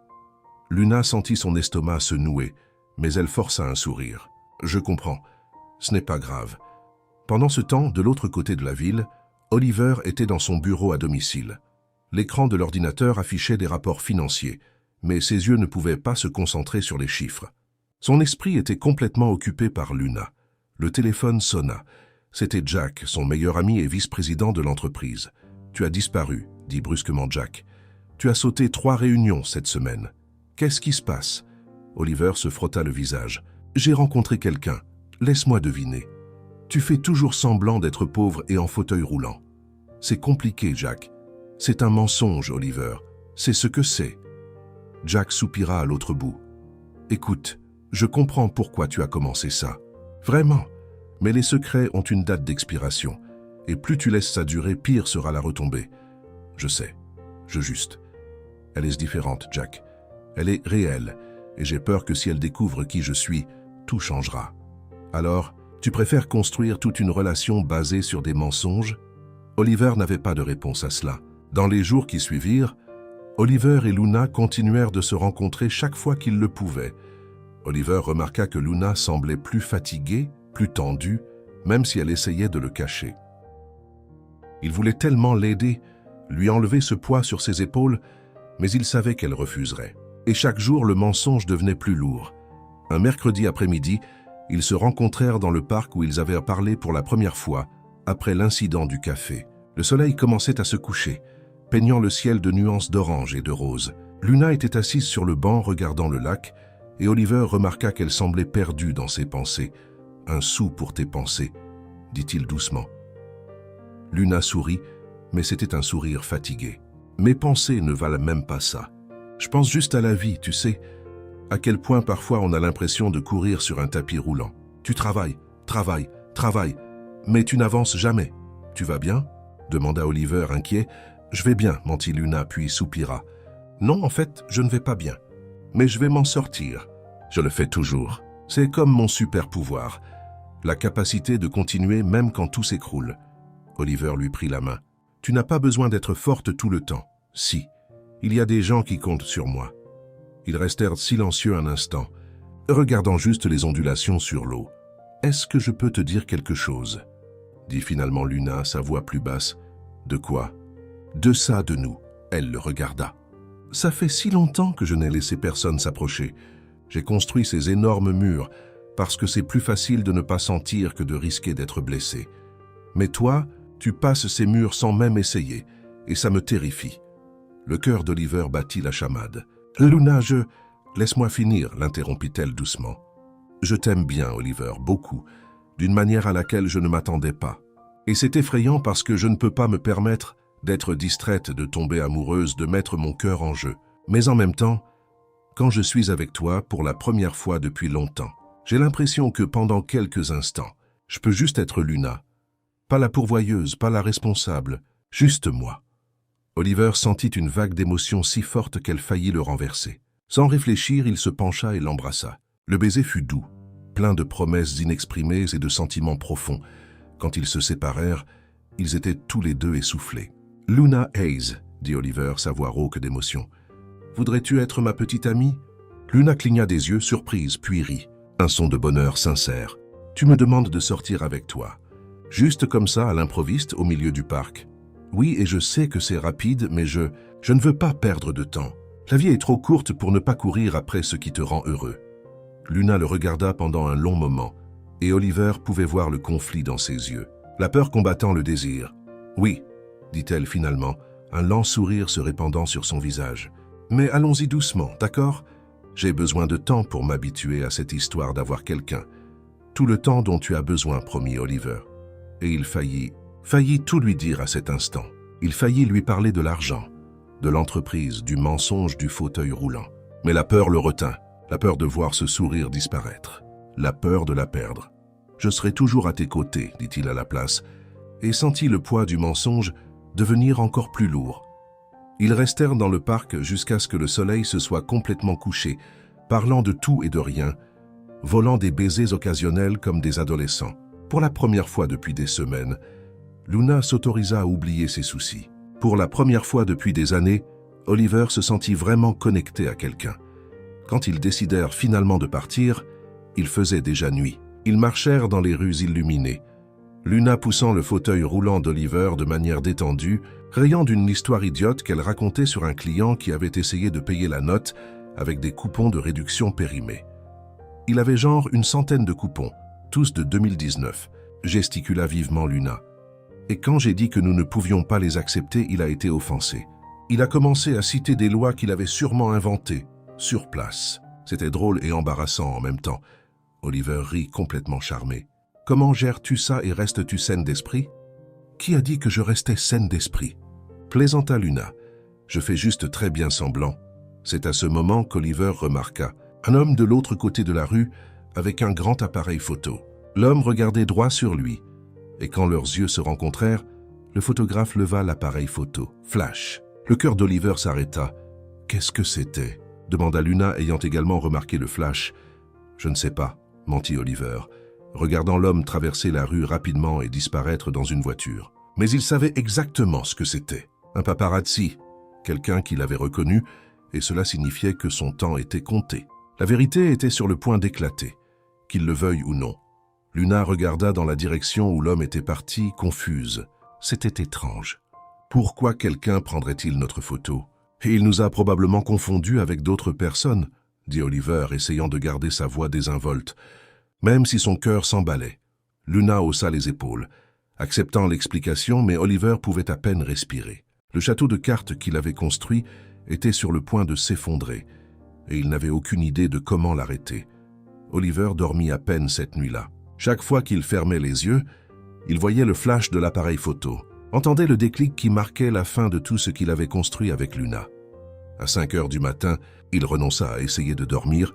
Luna sentit son estomac se nouer, mais elle força un sourire. « Je comprends, ce n'est pas grave. » Pendant ce temps, de l'autre côté de la ville, Oliver était dans son bureau à domicile. L'écran de l'ordinateur affichait des rapports financiers, mais ses yeux ne pouvaient pas se concentrer sur les chiffres. Son esprit était complètement occupé par Luna. Le téléphone sonna. C'était Jack, son meilleur ami et vice-président de l'entreprise. « Tu as disparu », dit brusquement Jack. « Tu as sauté 3 réunions cette semaine. Qu'est-ce qui se passe ?» Oliver se frotta le visage. « J'ai rencontré quelqu'un. Laisse-moi deviner. Tu fais toujours semblant d'être pauvre et en fauteuil roulant. C'est compliqué, Jack. C'est un mensonge, Oliver. C'est ce que c'est. » Jack soupira à l'autre bout. « Écoute, je comprends pourquoi tu as commencé ça. Vraiment. Mais les secrets ont une date d'expiration. Et plus tu laisses ça durer, pire sera la retombée. Je sais. Je juste. Elle est différente, Jack. Elle est réelle. Et j'ai peur que si elle découvre qui je suis, tout changera. Alors, tu préfères construire toute une relation basée sur des mensonges ?» Oliver n'avait pas de réponse à cela. Dans les jours qui suivirent, Oliver et Luna continuèrent de se rencontrer chaque fois qu'ils le pouvaient. Oliver remarqua que Luna semblait plus fatiguée, plus tendue, même si elle essayait de le cacher. Il voulait tellement l'aider, lui enlever ce poids sur ses épaules, mais il savait qu'elle refuserait. Et chaque jour, le mensonge devenait plus lourd. Un mercredi après-midi, ils se rencontrèrent dans le parc où ils avaient parlé pour la première fois, après l'incident du café. Le soleil commençait à se coucher, peignant le ciel de nuances d'orange et de rose. Luna était assise sur le banc regardant le lac, et Oliver remarqua qu'elle semblait perdue dans ses pensées. « Un sou pour tes pensées », dit-il doucement. Luna sourit, mais c'était un sourire fatigué. « Mes pensées ne valent même pas ça. Je pense juste à la vie, tu sais, à quel point parfois on a l'impression de courir sur un tapis roulant. Tu travailles, travailles, travailles, mais tu n'avances jamais. Tu vas bien ?» demanda Oliver inquiet. « Je vais bien, mentit Luna, puis soupira. « Non, en fait, je ne vais pas bien. Mais je vais m'en sortir. Je le fais toujours. C'est comme mon super pouvoir. La capacité de continuer même quand tout s'écroule. » Oliver lui prit la main. « Tu n'as pas besoin d'être forte tout le temps. Si. Il y a des gens qui comptent sur moi. » Ils restèrent silencieux un instant, regardant juste les ondulations sur l'eau. « Est-ce que je peux te dire quelque chose ?» dit finalement Luna, sa voix plus basse. « De quoi ?»« De ça, de nous. » Elle le regarda. « Ça fait si longtemps que je n'ai laissé personne s'approcher. J'ai construit ces énormes murs parce que c'est plus facile de ne pas sentir que de risquer d'être blessé. Mais toi, tu passes ces murs sans même essayer, et ça me terrifie. » Le cœur d'Oliver battit la chamade. « Luna, Laisse-moi finir, l'interrompit-elle doucement. Je t'aime bien, Oliver, beaucoup, d'une manière à laquelle je ne m'attendais pas. Et c'est effrayant parce que je ne peux pas me permettre d'être distraite, de tomber amoureuse, de mettre mon cœur en jeu. Mais en même temps, quand je suis avec toi pour la première fois depuis longtemps, j'ai l'impression que pendant quelques instants, je peux juste être Luna. Pas la pourvoyeuse, pas la responsable, juste moi. » Oliver sentit une vague d'émotion si forte qu'elle faillit le renverser. Sans réfléchir, il se pencha et l'embrassa. Le baiser fut doux, plein de promesses inexprimées et de sentiments profonds. Quand ils se séparèrent, ils étaient tous les deux essoufflés. « Luna Hayes, » dit Oliver, sa voix rauque d'émotion. « Voudrais-tu être ma petite amie ?» Luna cligna des yeux, surprise, puis rit. Un son de bonheur sincère. « Tu me demandes de sortir avec toi. Juste comme ça, à l'improviste, au milieu du parc. Oui, et je sais que c'est rapide, mais je ne veux pas perdre de temps. La vie est trop courte pour ne pas courir après ce qui te rend heureux. » Luna le regarda pendant un long moment, et Oliver pouvait voir le conflit dans ses yeux, la peur combattant le désir. « Oui, » dit-elle finalement, un lent sourire se répandant sur son visage. « Mais allons-y doucement, d'accord? J'ai besoin de temps pour m'habituer à cette histoire d'avoir quelqu'un. Tout le temps dont tu as besoin, promit Oliver. » Et il faillit tout lui dire à cet instant. Il faillit lui parler de l'argent, de l'entreprise, du mensonge du fauteuil roulant. Mais la peur le retint, la peur de voir ce sourire disparaître, la peur de la perdre. « Je serai toujours à tes côtés, » dit-il à la place, et sentit le poids du mensonge devenir encore plus lourd. Ils restèrent dans le parc jusqu'à ce que le soleil se soit complètement couché, parlant de tout et de rien, volant des baisers occasionnels comme des adolescents. Pour la première fois depuis des semaines, Luna s'autorisa à oublier ses soucis. Pour la première fois depuis des années, Oliver se sentit vraiment connecté à quelqu'un. Quand ils décidèrent finalement de partir, il faisait déjà nuit. Ils marchèrent dans les rues illuminées, Luna poussant le fauteuil roulant d'Oliver de manière détendue, rayant d'une histoire idiote qu'elle racontait sur un client qui avait essayé de payer la note avec des coupons de réduction périmés. Il avait genre une centaine de coupons, tous de 2019, gesticula vivement Luna. Et quand j'ai dit que nous ne pouvions pas les accepter, il a été offensé. Il a commencé à citer des lois qu'il avait sûrement inventées, sur place. C'était drôle et embarrassant en même temps. Oliver rit complètement charmé. « Comment gères-tu ça et restes-tu saine d'esprit ?»« Qui a dit que je restais saine d'esprit ?» Plaisanta Luna. « Je fais juste très bien semblant. » C'est à ce moment qu'Oliver remarqua un homme de l'autre côté de la rue avec un grand appareil photo. L'homme regardait droit sur lui, et quand leurs yeux se rencontrèrent, le photographe leva l'appareil photo. Flash. Le cœur d'Oliver s'arrêta. « Qu'est-ce que c'était ?» demanda Luna, ayant également remarqué le flash. « Je ne sais pas, » mentit Oliver, regardant l'homme traverser la rue rapidement et disparaître dans une voiture. Mais il savait exactement ce que c'était. Un paparazzi, quelqu'un qu'il avait reconnu, et cela signifiait que son temps était compté. La vérité était sur le point d'éclater, qu'il le veuille ou non. Luna regarda dans la direction où l'homme était parti, confuse. C'était étrange. Pourquoi quelqu'un prendrait-il notre photo? Et il nous a probablement confondus avec d'autres personnes, dit Oliver, essayant de garder sa voix désinvolte. Même si son cœur s'emballait. Luna haussa les épaules, acceptant l'explication, mais Oliver pouvait à peine respirer. Le château de cartes qu'il avait construit était sur le point de s'effondrer, et il n'avait aucune idée de comment l'arrêter. Oliver dormit à peine cette nuit-là. Chaque fois qu'il fermait les yeux, il voyait le flash de l'appareil photo, entendait le déclic qui marquait la fin de tout ce qu'il avait construit avec Luna. À 5 heures du matin, il renonça à essayer de dormir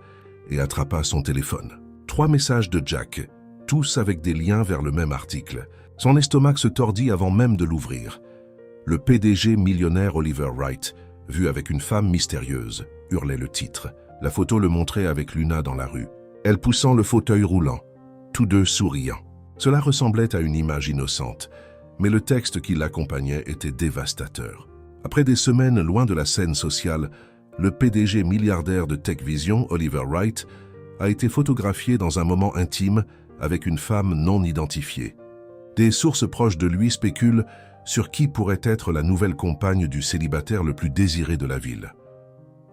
et attrapa son téléphone. 3 messages de Jack, tous avec des liens vers le même article. Son estomac se tordit avant même de l'ouvrir. Le PDG millionnaire Oliver Wright, vu avec une femme mystérieuse, hurlait le titre. La photo le montrait avec Luna dans la rue, elle poussant le fauteuil roulant, tous deux souriant. Cela ressemblait à une image innocente, mais le texte qui l'accompagnait était dévastateur. Après des semaines loin de la scène sociale, le PDG milliardaire de TechVision, Oliver Wright, a été photographié dans un moment intime avec une femme non identifiée. Des sources proches de lui spéculent sur qui pourrait être la nouvelle compagne du célibataire le plus désiré de la ville.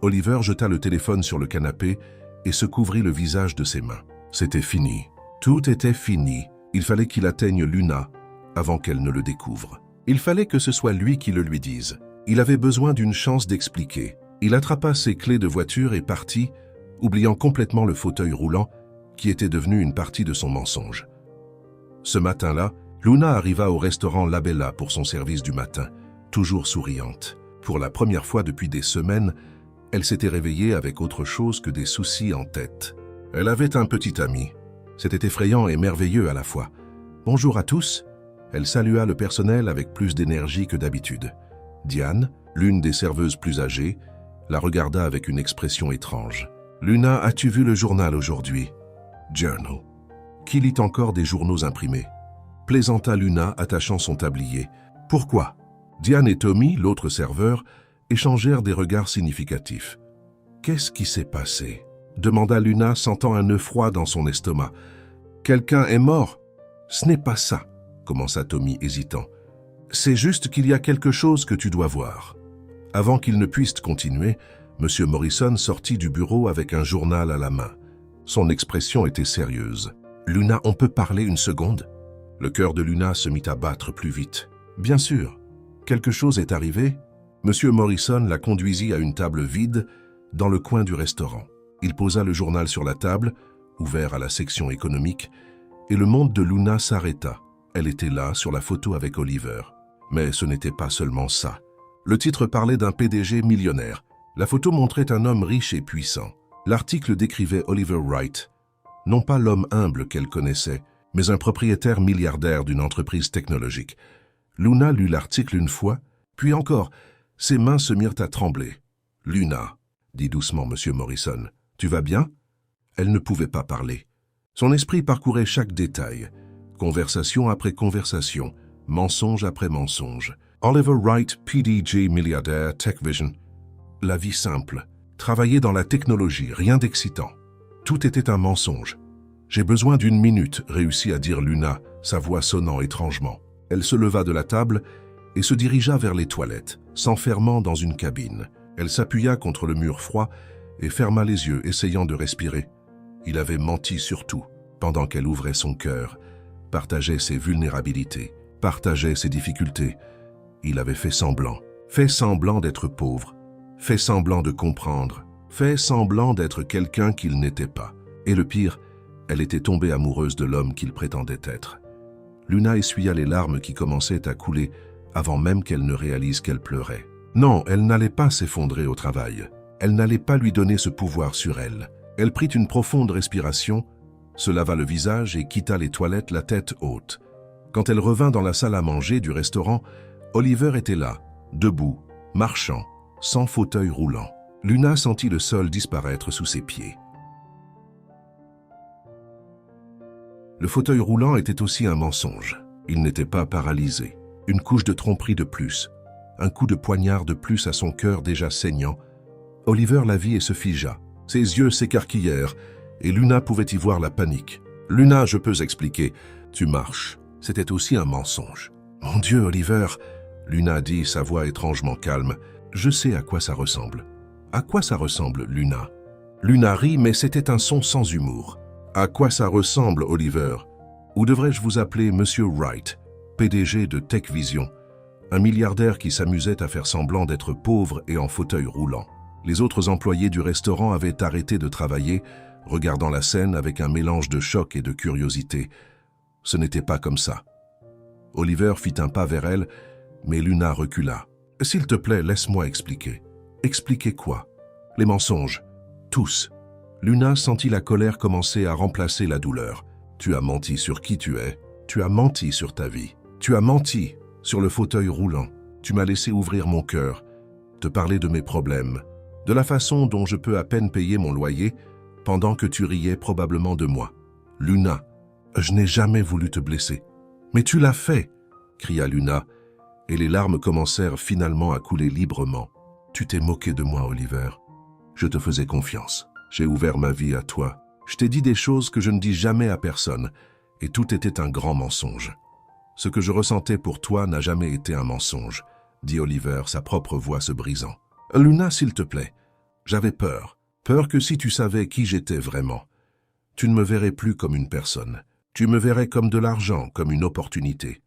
Oliver jeta le téléphone sur le canapé et se couvrit le visage de ses mains. C'était fini. Tout était fini. Il fallait qu'il atteigne Luna avant qu'elle ne le découvre. Il fallait que ce soit lui qui le lui dise. Il avait besoin d'une chance d'expliquer. Il attrapa ses clés de voiture et partit, oubliant complètement le fauteuil roulant qui était devenu une partie de son mensonge. Ce matin-là, Luna arriva au restaurant La Bella pour son service du matin, toujours souriante. Pour la première fois depuis des semaines, elle s'était réveillée avec autre chose que des soucis en tête. Elle avait un petit ami. C'était effrayant et merveilleux à la fois. « Bonjour à tous !» Elle salua le personnel avec plus d'énergie que d'habitude. Diane, l'une des serveuses plus âgées, la regarda avec une expression étrange. « Luna, as-tu vu le journal aujourd'hui ?»« Journal. Qui lit encore des journaux imprimés ?» plaisanta Luna, attachant son tablier. « Pourquoi ?» Diane et Tommy, l'autre serveur, échangèrent des regards significatifs. « Qu'est-ce qui s'est passé ?» demanda Luna, sentant un nœud froid dans son estomac. « Quelqu'un est mort ?»« Ce n'est pas ça, » commença Tommy, hésitant. « C'est juste qu'il y a quelque chose que tu dois voir. » Avant qu'il ne puisse continuer, M. Morrison sortit du bureau avec un journal à la main. Son expression était sérieuse. « Luna, on peut parler une seconde ?» Le cœur de Luna se mit à battre plus vite. « Bien sûr. Quelque chose est arrivé ?» M. Morrison la conduisit à une table vide dans le coin du restaurant. Il posa le journal sur la table, ouvert à la section économique, et le monde de Luna s'arrêta. Elle était là, sur la photo avec Oliver. Mais ce n'était pas seulement ça. Le titre parlait d'un PDG millionnaire. La photo montrait un homme riche et puissant. L'article décrivait Oliver Wright, non pas l'homme humble qu'elle connaissait, mais un propriétaire milliardaire d'une entreprise technologique. Luna lut l'article une fois, puis encore. Ses mains se mirent à trembler. « Luna, » dit doucement M. Morrison, « tu vas bien ?» Elle ne pouvait pas parler. Son esprit parcourait chaque détail, conversation après conversation, mensonge après mensonge. Oliver Wright, PDG milliardaire, TechVision. La vie simple. Travailler dans la technologie, rien d'excitant. Tout était un mensonge. « J'ai besoin d'une minute », réussit à dire Luna, sa voix sonnant étrangement. Elle se leva de la table et se dirigea vers les toilettes, s'enfermant dans une cabine. Elle s'appuya contre le mur froid et ferma les yeux, essayant de respirer. Il avait menti sur tout, pendant qu'elle ouvrait son cœur, partageait ses vulnérabilités, partageait ses difficultés. Il avait fait semblant d'être pauvre, fait semblant de comprendre, fait semblant d'être quelqu'un qu'il n'était pas. Et le pire, elle était tombée amoureuse de l'homme qu'il prétendait être. Luna essuya les larmes qui commençaient à couler avant même qu'elle ne réalise qu'elle pleurait. Non, elle n'allait pas s'effondrer au travail. Elle n'allait pas lui donner ce pouvoir sur elle. Elle prit une profonde respiration, se lava le visage et quitta les toilettes la tête haute. Quand elle revint dans la salle à manger du restaurant, Oliver était là, debout, marchant, sans fauteuil roulant. Luna sentit le sol disparaître sous ses pieds. Le fauteuil roulant était aussi un mensonge. Il n'était pas paralysé. Une couche de tromperie de plus. Un coup de poignard de plus à son cœur déjà saignant. Oliver la vit et se figea. Ses yeux s'écarquillèrent et Luna pouvait y voir la panique. « Luna, je peux expliquer. Tu marches. » C'était aussi un mensonge. « Mon Dieu, Oliver !» Luna dit, sa voix étrangement calme. « Je sais à quoi ça ressemble. » « À quoi ça ressemble, Luna ?» Luna rit, mais c'était un son sans humour. « À quoi ça ressemble, Oliver ? Ou devrais-je vous appeler Monsieur Wright, PDG de TechVision, un milliardaire qui s'amusait à faire semblant d'être pauvre et en fauteuil roulant. Les autres employés du restaurant avaient arrêté de travailler, regardant la scène avec un mélange de choc et de curiosité. Ce n'était pas comme ça. Oliver fit un pas vers elle, mais Luna recula. « S'il te plaît, laisse-moi expliquer. » « Expliquer quoi ? Les mensonges. Tous. » Luna sentit la colère commencer à remplacer la douleur. « Tu as menti sur qui tu es. Tu as menti sur ta vie. Tu as menti sur le fauteuil roulant. Tu m'as laissé ouvrir mon cœur, te parler de mes problèmes, de la façon dont je peux à peine payer mon loyer, pendant que tu riais probablement de moi. Luna, je n'ai jamais voulu te blesser. »« Mais tu l'as fait !» cria Luna, et les larmes commencèrent finalement à couler librement. « Tu t'es moqué de moi, Oliver. Je te faisais confiance. J'ai ouvert ma vie à toi. Je t'ai dit des choses que je ne dis jamais à personne, et tout était un grand mensonge. Ce que je ressentais pour toi n'a jamais été un mensonge, dit Oliver, sa propre voix se brisant. Luna, s'il te plaît. J'avais peur. Peur que si tu savais qui j'étais vraiment, tu ne me verrais plus comme une personne. Tu me verrais comme de l'argent, comme une opportunité.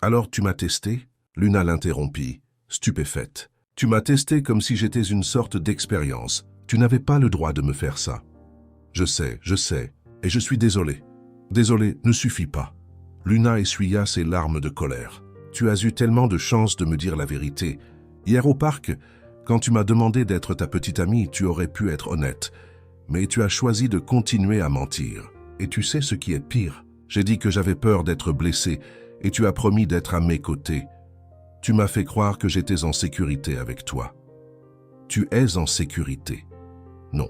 Alors tu m'as testé? Luna l'interrompit, stupéfaite. Tu m'as testé comme si j'étais une sorte d'expérience. Tu n'avais pas le droit de me faire ça. Je sais, et je suis désolé. Désolé ne suffit pas. Luna essuya ses larmes de colère. Tu as eu tellement de chance de me dire la vérité. Hier au parc, quand tu m'as demandé d'être ta petite amie, tu aurais pu être honnête. Mais tu as choisi de continuer à mentir. Et tu sais ce qui est pire? J'ai dit que j'avais peur d'être blessé, et tu as promis d'être à mes côtés. Tu m'as fait croire que j'étais en sécurité avec toi. Tu es en sécurité. Non,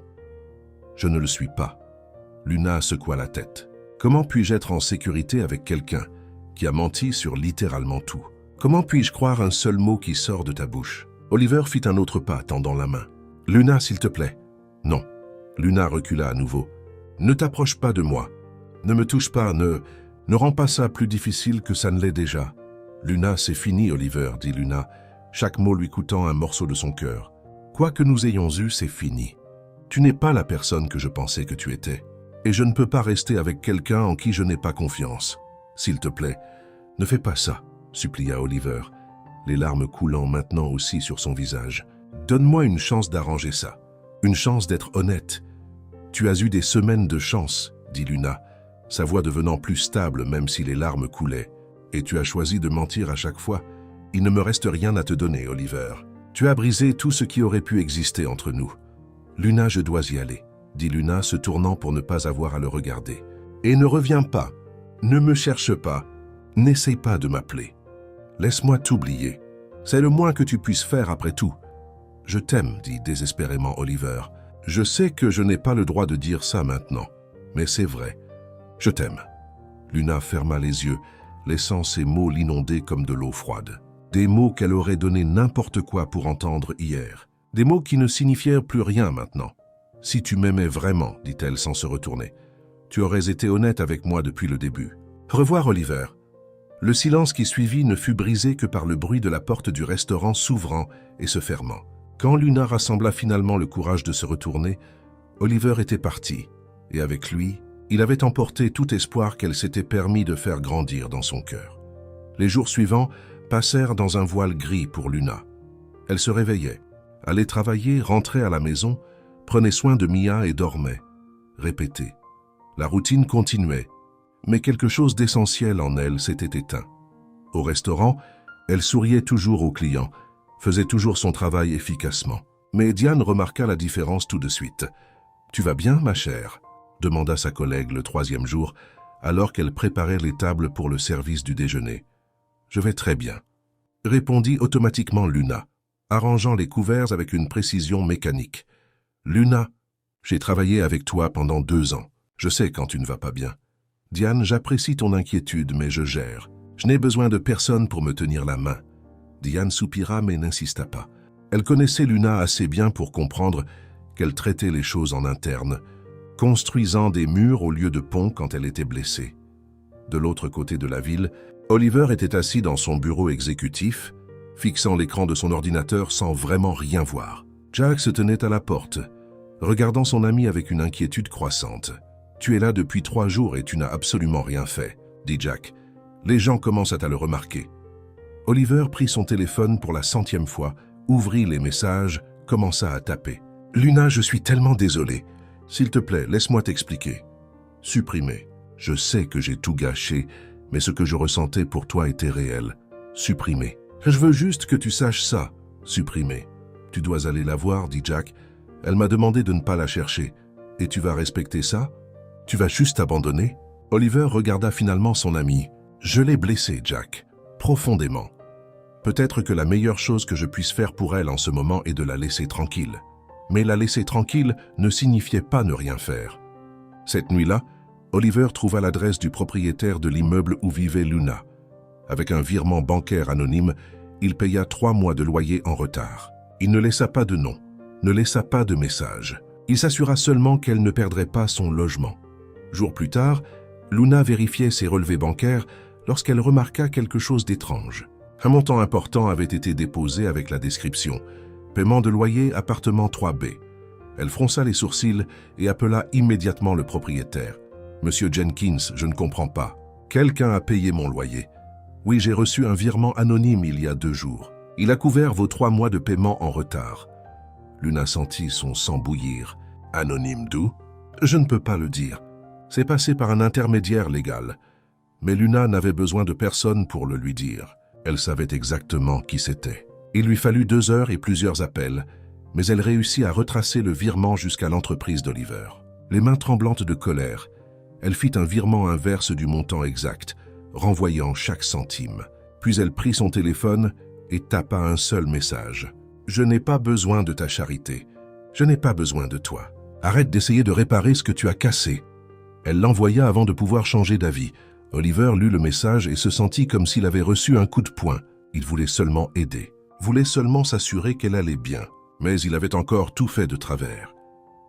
je ne le suis pas. Luna secoua la tête. Comment puis-je être en sécurité avec quelqu'un qui a menti sur littéralement tout? Comment puis-je croire un seul mot qui sort de ta bouche? Oliver fit un autre pas, tendant la main. Luna, s'il te plaît. Non. Luna recula à nouveau. Ne t'approche pas de moi. Ne me touche pas, ne rends pas ça plus difficile que ça ne l'est déjà. Luna, c'est fini, Oliver, dit Luna, chaque mot lui coûtant un morceau de son cœur. Quoi que nous ayons eu, c'est fini. Tu n'es pas la personne que je pensais que tu étais. Et je ne peux pas rester avec quelqu'un en qui je n'ai pas confiance. S'il te plaît, ne fais pas ça, supplia Oliver, les larmes coulant maintenant aussi sur son visage. Donne-moi une chance d'arranger ça, une chance d'être honnête. Tu as eu des semaines de chance, dit Luna, sa voix devenant plus stable même si les larmes coulaient. Et tu as choisi de mentir à chaque fois. Il ne me reste rien à te donner, Oliver. Tu as brisé tout ce qui aurait pu exister entre nous. Luna, je dois y aller, dit Luna, se tournant pour ne pas avoir à le regarder. Et ne reviens pas. Ne me cherche pas. N'essaye pas de m'appeler. Laisse-moi t'oublier. C'est le moins que tu puisses faire après tout. Je t'aime, dit désespérément Oliver. Je sais que je n'ai pas le droit de dire ça maintenant, mais c'est vrai. Je t'aime. Luna ferma les yeux, laissant ces mots l'inonder comme de l'eau froide. Des mots qu'elle aurait donné n'importe quoi pour entendre hier. Des mots qui ne signifièrent plus rien maintenant. Si tu m'aimais vraiment, dit-elle sans se retourner, tu aurais été honnête avec moi depuis le début. Au revoir, Oliver. Le silence qui suivit ne fut brisé que par le bruit de la porte du restaurant s'ouvrant et se fermant. Quand Luna rassembla finalement le courage de se retourner, Oliver était parti, et avec lui, il avait emporté tout espoir qu'elle s'était permis de faire grandir dans son cœur. Les jours suivants passèrent dans un voile gris pour Luna. Elle se réveillait, allait travailler, rentrait à la maison, prenait soin de Mia et dormait. Répétait. La routine continuait, mais quelque chose d'essentiel en elle s'était éteint. Au restaurant, elle souriait toujours aux clients, faisait toujours son travail efficacement. Mais Diane remarqua la différence tout de suite. « Tu vas bien, ma chère ?» demanda sa collègue le 3e jour, alors qu'elle préparait les tables pour le service du déjeuner. « Je vais très bien », répondit automatiquement Luna, arrangeant les couverts avec une précision mécanique. « Luna, j'ai travaillé avec toi pendant 2 ans. Je sais quand tu ne vas pas bien. Diane, j'apprécie ton inquiétude, mais je gère. Je n'ai besoin de personne pour me tenir la main. » Diane soupira mais n'insista pas. Elle connaissait Luna assez bien pour comprendre qu'elle traitait les choses en interne, construisant des murs au lieu de ponts quand elle était blessée. De l'autre côté de la ville, Oliver était assis dans son bureau exécutif, fixant l'écran de son ordinateur sans vraiment rien voir. Jack se tenait à la porte, regardant son ami avec une inquiétude croissante. « Tu es là depuis 3 jours et tu n'as absolument rien fait, » dit Jack. « Les gens commencent à le remarquer. » Oliver prit son téléphone pour la 100e fois, ouvrit les messages, commença à taper. « Luna, je suis tellement désolé. S'il te plaît, laisse-moi t'expliquer. » Supprimer. « Je sais que j'ai tout gâché, mais ce que je ressentais pour toi était réel. » Supprimer. « Je veux juste que tu saches ça. » Supprimer. « Tu dois aller la voir, dit Jack. Elle m'a demandé de ne pas la chercher. Et tu vas respecter ça? Tu vas juste abandonner? » Oliver regarda finalement son ami. « Je l'ai blessée, Jack. Profondément. Peut-être que la meilleure chose que je puisse faire pour elle en ce moment est de la laisser tranquille. Mais la laisser tranquille ne signifiait pas ne rien faire. Cette nuit-là, Oliver trouva l'adresse du propriétaire de l'immeuble où vivait Luna. Avec un virement bancaire anonyme, il paya 3 mois de loyer en retard. Il ne laissa pas de nom, ne laissa pas de message. Il s'assura seulement qu'elle ne perdrait pas son logement. Jours plus tard, Luna vérifiait ses relevés bancaires lorsqu'elle remarqua quelque chose d'étrange. Un montant important avait été déposé avec la description « Paiement de loyer, appartement 3B ». Elle fronça les sourcils et appela immédiatement le propriétaire. « Monsieur Jenkins, je ne comprends pas. Quelqu'un a payé mon loyer. Oui, j'ai reçu un virement anonyme il y a 2 jours. Il a couvert vos 3 mois de paiement en retard. » Luna sentit son sang bouillir. « Anonyme d'où? Je ne peux pas le dire. C'est passé par un intermédiaire légal. » Mais Luna n'avait besoin de personne pour le lui dire. Elle savait exactement qui c'était. Il lui fallut 2 heures et plusieurs appels, mais elle réussit à retracer le virement jusqu'à l'entreprise d'Oliver. Les mains tremblantes de colère, elle fit un virement inverse du montant exact, renvoyant chaque centime. Puis elle prit son téléphone et tapa un seul message. « Je n'ai pas besoin de ta charité. Je n'ai pas besoin de toi. Arrête d'essayer de réparer ce que tu as cassé. » Elle l'envoya avant de pouvoir changer d'avis. Oliver lut le message et se sentit comme s'il avait reçu un coup de poing. Il voulait seulement aider, voulait seulement s'assurer qu'elle allait bien. Mais il avait encore tout fait de travers.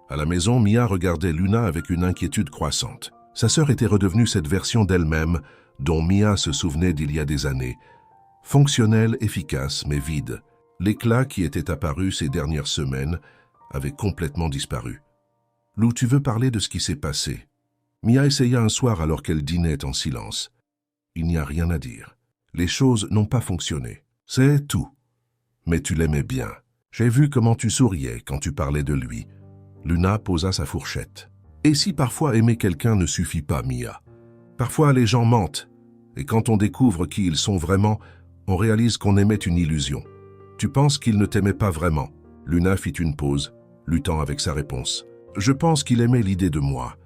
À la maison, Mia regardait Luna avec une inquiétude croissante. Sa sœur était redevenue cette version d'elle-même dont Mia se souvenait d'il y a des années. Fonctionnelle, efficace, mais vide. L'éclat qui était apparu ces dernières semaines avait complètement disparu. « Lou, tu veux parler de ce qui s'est passé ?» Mia essaya un soir alors qu'elle dînait en silence. Il n'y a rien à dire. Les choses n'ont pas fonctionné. C'est tout. Mais tu l'aimais bien. J'ai vu comment tu souriais quand tu parlais de lui. Luna posa sa fourchette. Et si parfois aimer quelqu'un ne suffit pas, Mia? Parfois les gens mentent. Et quand on découvre qui ils sont vraiment, on réalise qu'on aimait une illusion. Tu penses qu'il ne t'aimait pas vraiment? Luna fit une pause, luttant avec sa réponse. Je pense qu'il aimait l'idée de moi,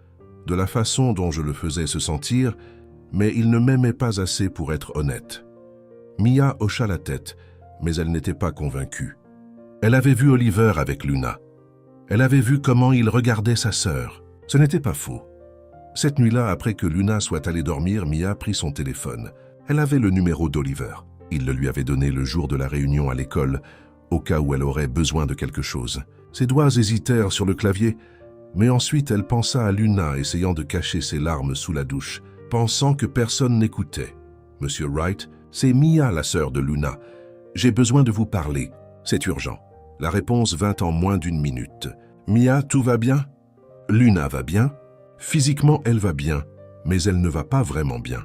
de la façon dont je le faisais se sentir, mais il ne m'aimait pas assez pour être honnête. Mia hocha la tête, mais elle n'était pas convaincue. Elle avait vu Oliver avec Luna. Elle avait vu comment il regardait sa sœur. Ce n'était pas faux. Cette nuit-là, après que Luna soit allée dormir, Mia prit son téléphone. Elle avait le numéro d'Oliver. Il le lui avait donné le jour de la réunion à l'école, au cas où elle aurait besoin de quelque chose. Ses doigts hésitèrent sur le clavier, mais ensuite elle pensa à Luna essayant de cacher ses larmes sous la douche, pensant que personne n'écoutait. « Monsieur Wright, c'est Mia, la sœur de Luna. J'ai besoin de vous parler. C'est urgent. » La réponse vint en moins d'1 minute. « Mia, tout va bien? » Luna va bien. Physiquement, elle va bien, mais elle ne va pas vraiment bien.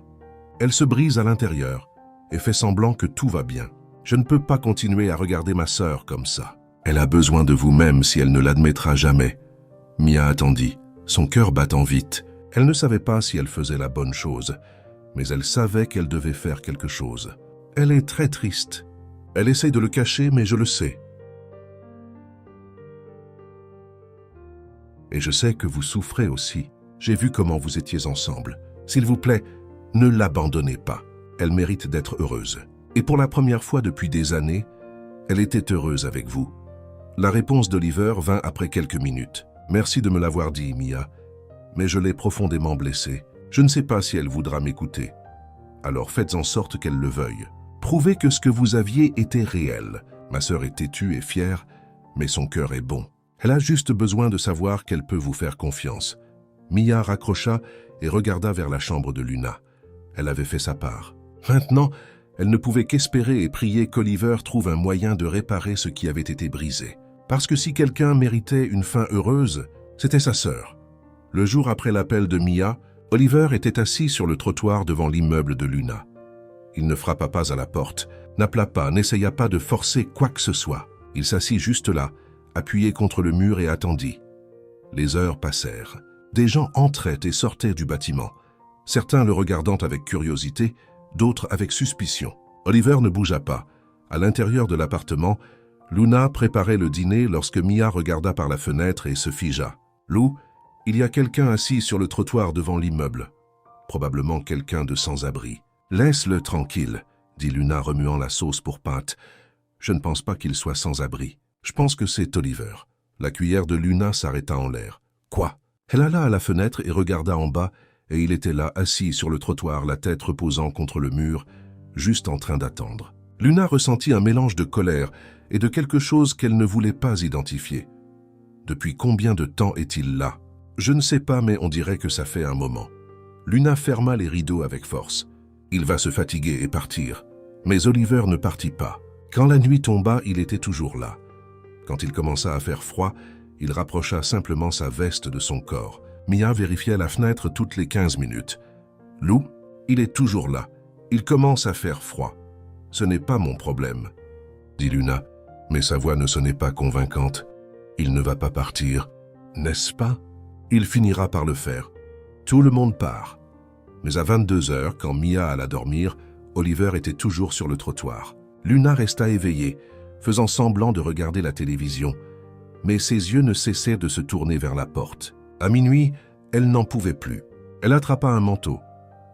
Elle se brise à l'intérieur et fait semblant que tout va bien. Je ne peux pas continuer à regarder ma sœur comme ça. Elle a besoin de vous-même si elle ne l'admettra jamais. Mia attendit, son cœur battant vite. Elle ne savait pas si elle faisait la bonne chose, mais elle savait qu'elle devait faire quelque chose. Elle est très triste. Elle essaie de le cacher, mais je le sais. Et je sais que vous souffrez aussi. J'ai vu comment vous étiez ensemble. S'il vous plaît, ne l'abandonnez pas. Elle mérite d'être heureuse. Et pour la première fois depuis des années, elle était heureuse avec vous. La réponse d'Oliver vint après quelques minutes. Merci de me l'avoir dit, Mia, mais je l'ai profondément blessée. Je ne sais pas si elle voudra m'écouter. Alors faites en sorte qu'elle le veuille. Prouvez que ce que vous aviez était réel. Ma sœur est têtue et fière, mais son cœur est bon. Elle a juste besoin de savoir qu'elle peut vous faire confiance. Mia raccrocha et regarda vers la chambre de Luna. Elle avait fait sa part. Maintenant, elle ne pouvait qu'espérer et prier qu'Oliver trouve un moyen de réparer ce qui avait été brisé. Parce que si quelqu'un méritait une fin heureuse, c'était sa sœur. Le jour après l'appel de Mia, Oliver était assis sur le trottoir devant l'immeuble de Luna. Il ne frappa pas à la porte, n'appela pas, n'essaya pas de forcer quoi que ce soit. Il s'assit juste là, appuyé contre le mur et attendit. Les heures passèrent. Des gens entraient et sortaient du bâtiment, certains le regardant avec curiosité, d'autres avec suspicion. Oliver ne bougea pas. À l'intérieur de l'appartement, Luna préparait le dîner lorsque Mia regarda par la fenêtre et se figea. « Lou, il y a quelqu'un assis sur le trottoir devant l'immeuble. Probablement quelqu'un de sans-abri. Laisse-le tranquille, dit Luna remuant la sauce pour pâte. Je ne pense pas qu'il soit sans-abri. Je pense que c'est Oliver. » La cuillère de Luna s'arrêta en l'air. « Quoi ?» Elle alla à la fenêtre et regarda en bas, et il était là, assis sur le trottoir, la tête reposant contre le mur, juste en train d'attendre. Luna ressentit un mélange de colère et de quelque chose qu'elle ne voulait pas identifier. Depuis combien de temps est-il là? Je ne sais pas, mais on dirait que ça fait un moment. Luna ferma les rideaux avec force. Il va se fatiguer et partir. Mais Oliver ne partit pas. Quand la nuit tomba, il était toujours là. Quand il commença à faire froid, il rapprocha simplement sa veste de son corps. Mia vérifiait la fenêtre toutes les 15 minutes. « Lou, il est toujours là. Il commence à faire froid. Ce n'est pas mon problème, » dit Luna, mais sa voix ne sonnait pas convaincante. « Il ne va pas partir, n'est-ce pas? Il finira par le faire. Tout le monde part. » Mais à 22 heures, quand Mia alla dormir, Oliver était toujours sur le trottoir. Luna resta éveillée, faisant semblant de regarder la télévision, mais ses yeux ne cessaient de se tourner vers la porte. À minuit, elle n'en pouvait plus. Elle attrapa un manteau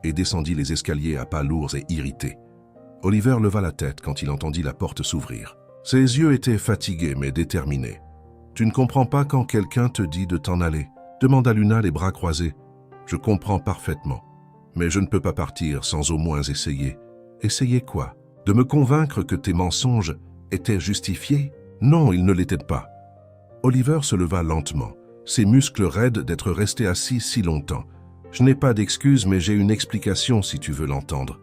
et descendit les escaliers à pas lourds et irrités. Oliver leva la tête quand il entendit la porte s'ouvrir. Ses yeux étaient fatigués mais déterminés. « Tu ne comprends pas quand quelqu'un te dit de t'en aller ?» demanda Luna les bras croisés. « Je comprends parfaitement, mais je ne peux pas partir sans au moins essayer. » « Essayer quoi? De me convaincre que tes mensonges étaient justifiés? » « Non, ils ne l'étaient pas. » Oliver se leva lentement, ses muscles raides d'être resté assis si longtemps. « Je n'ai pas d'excuse, mais j'ai une explication si tu veux l'entendre. »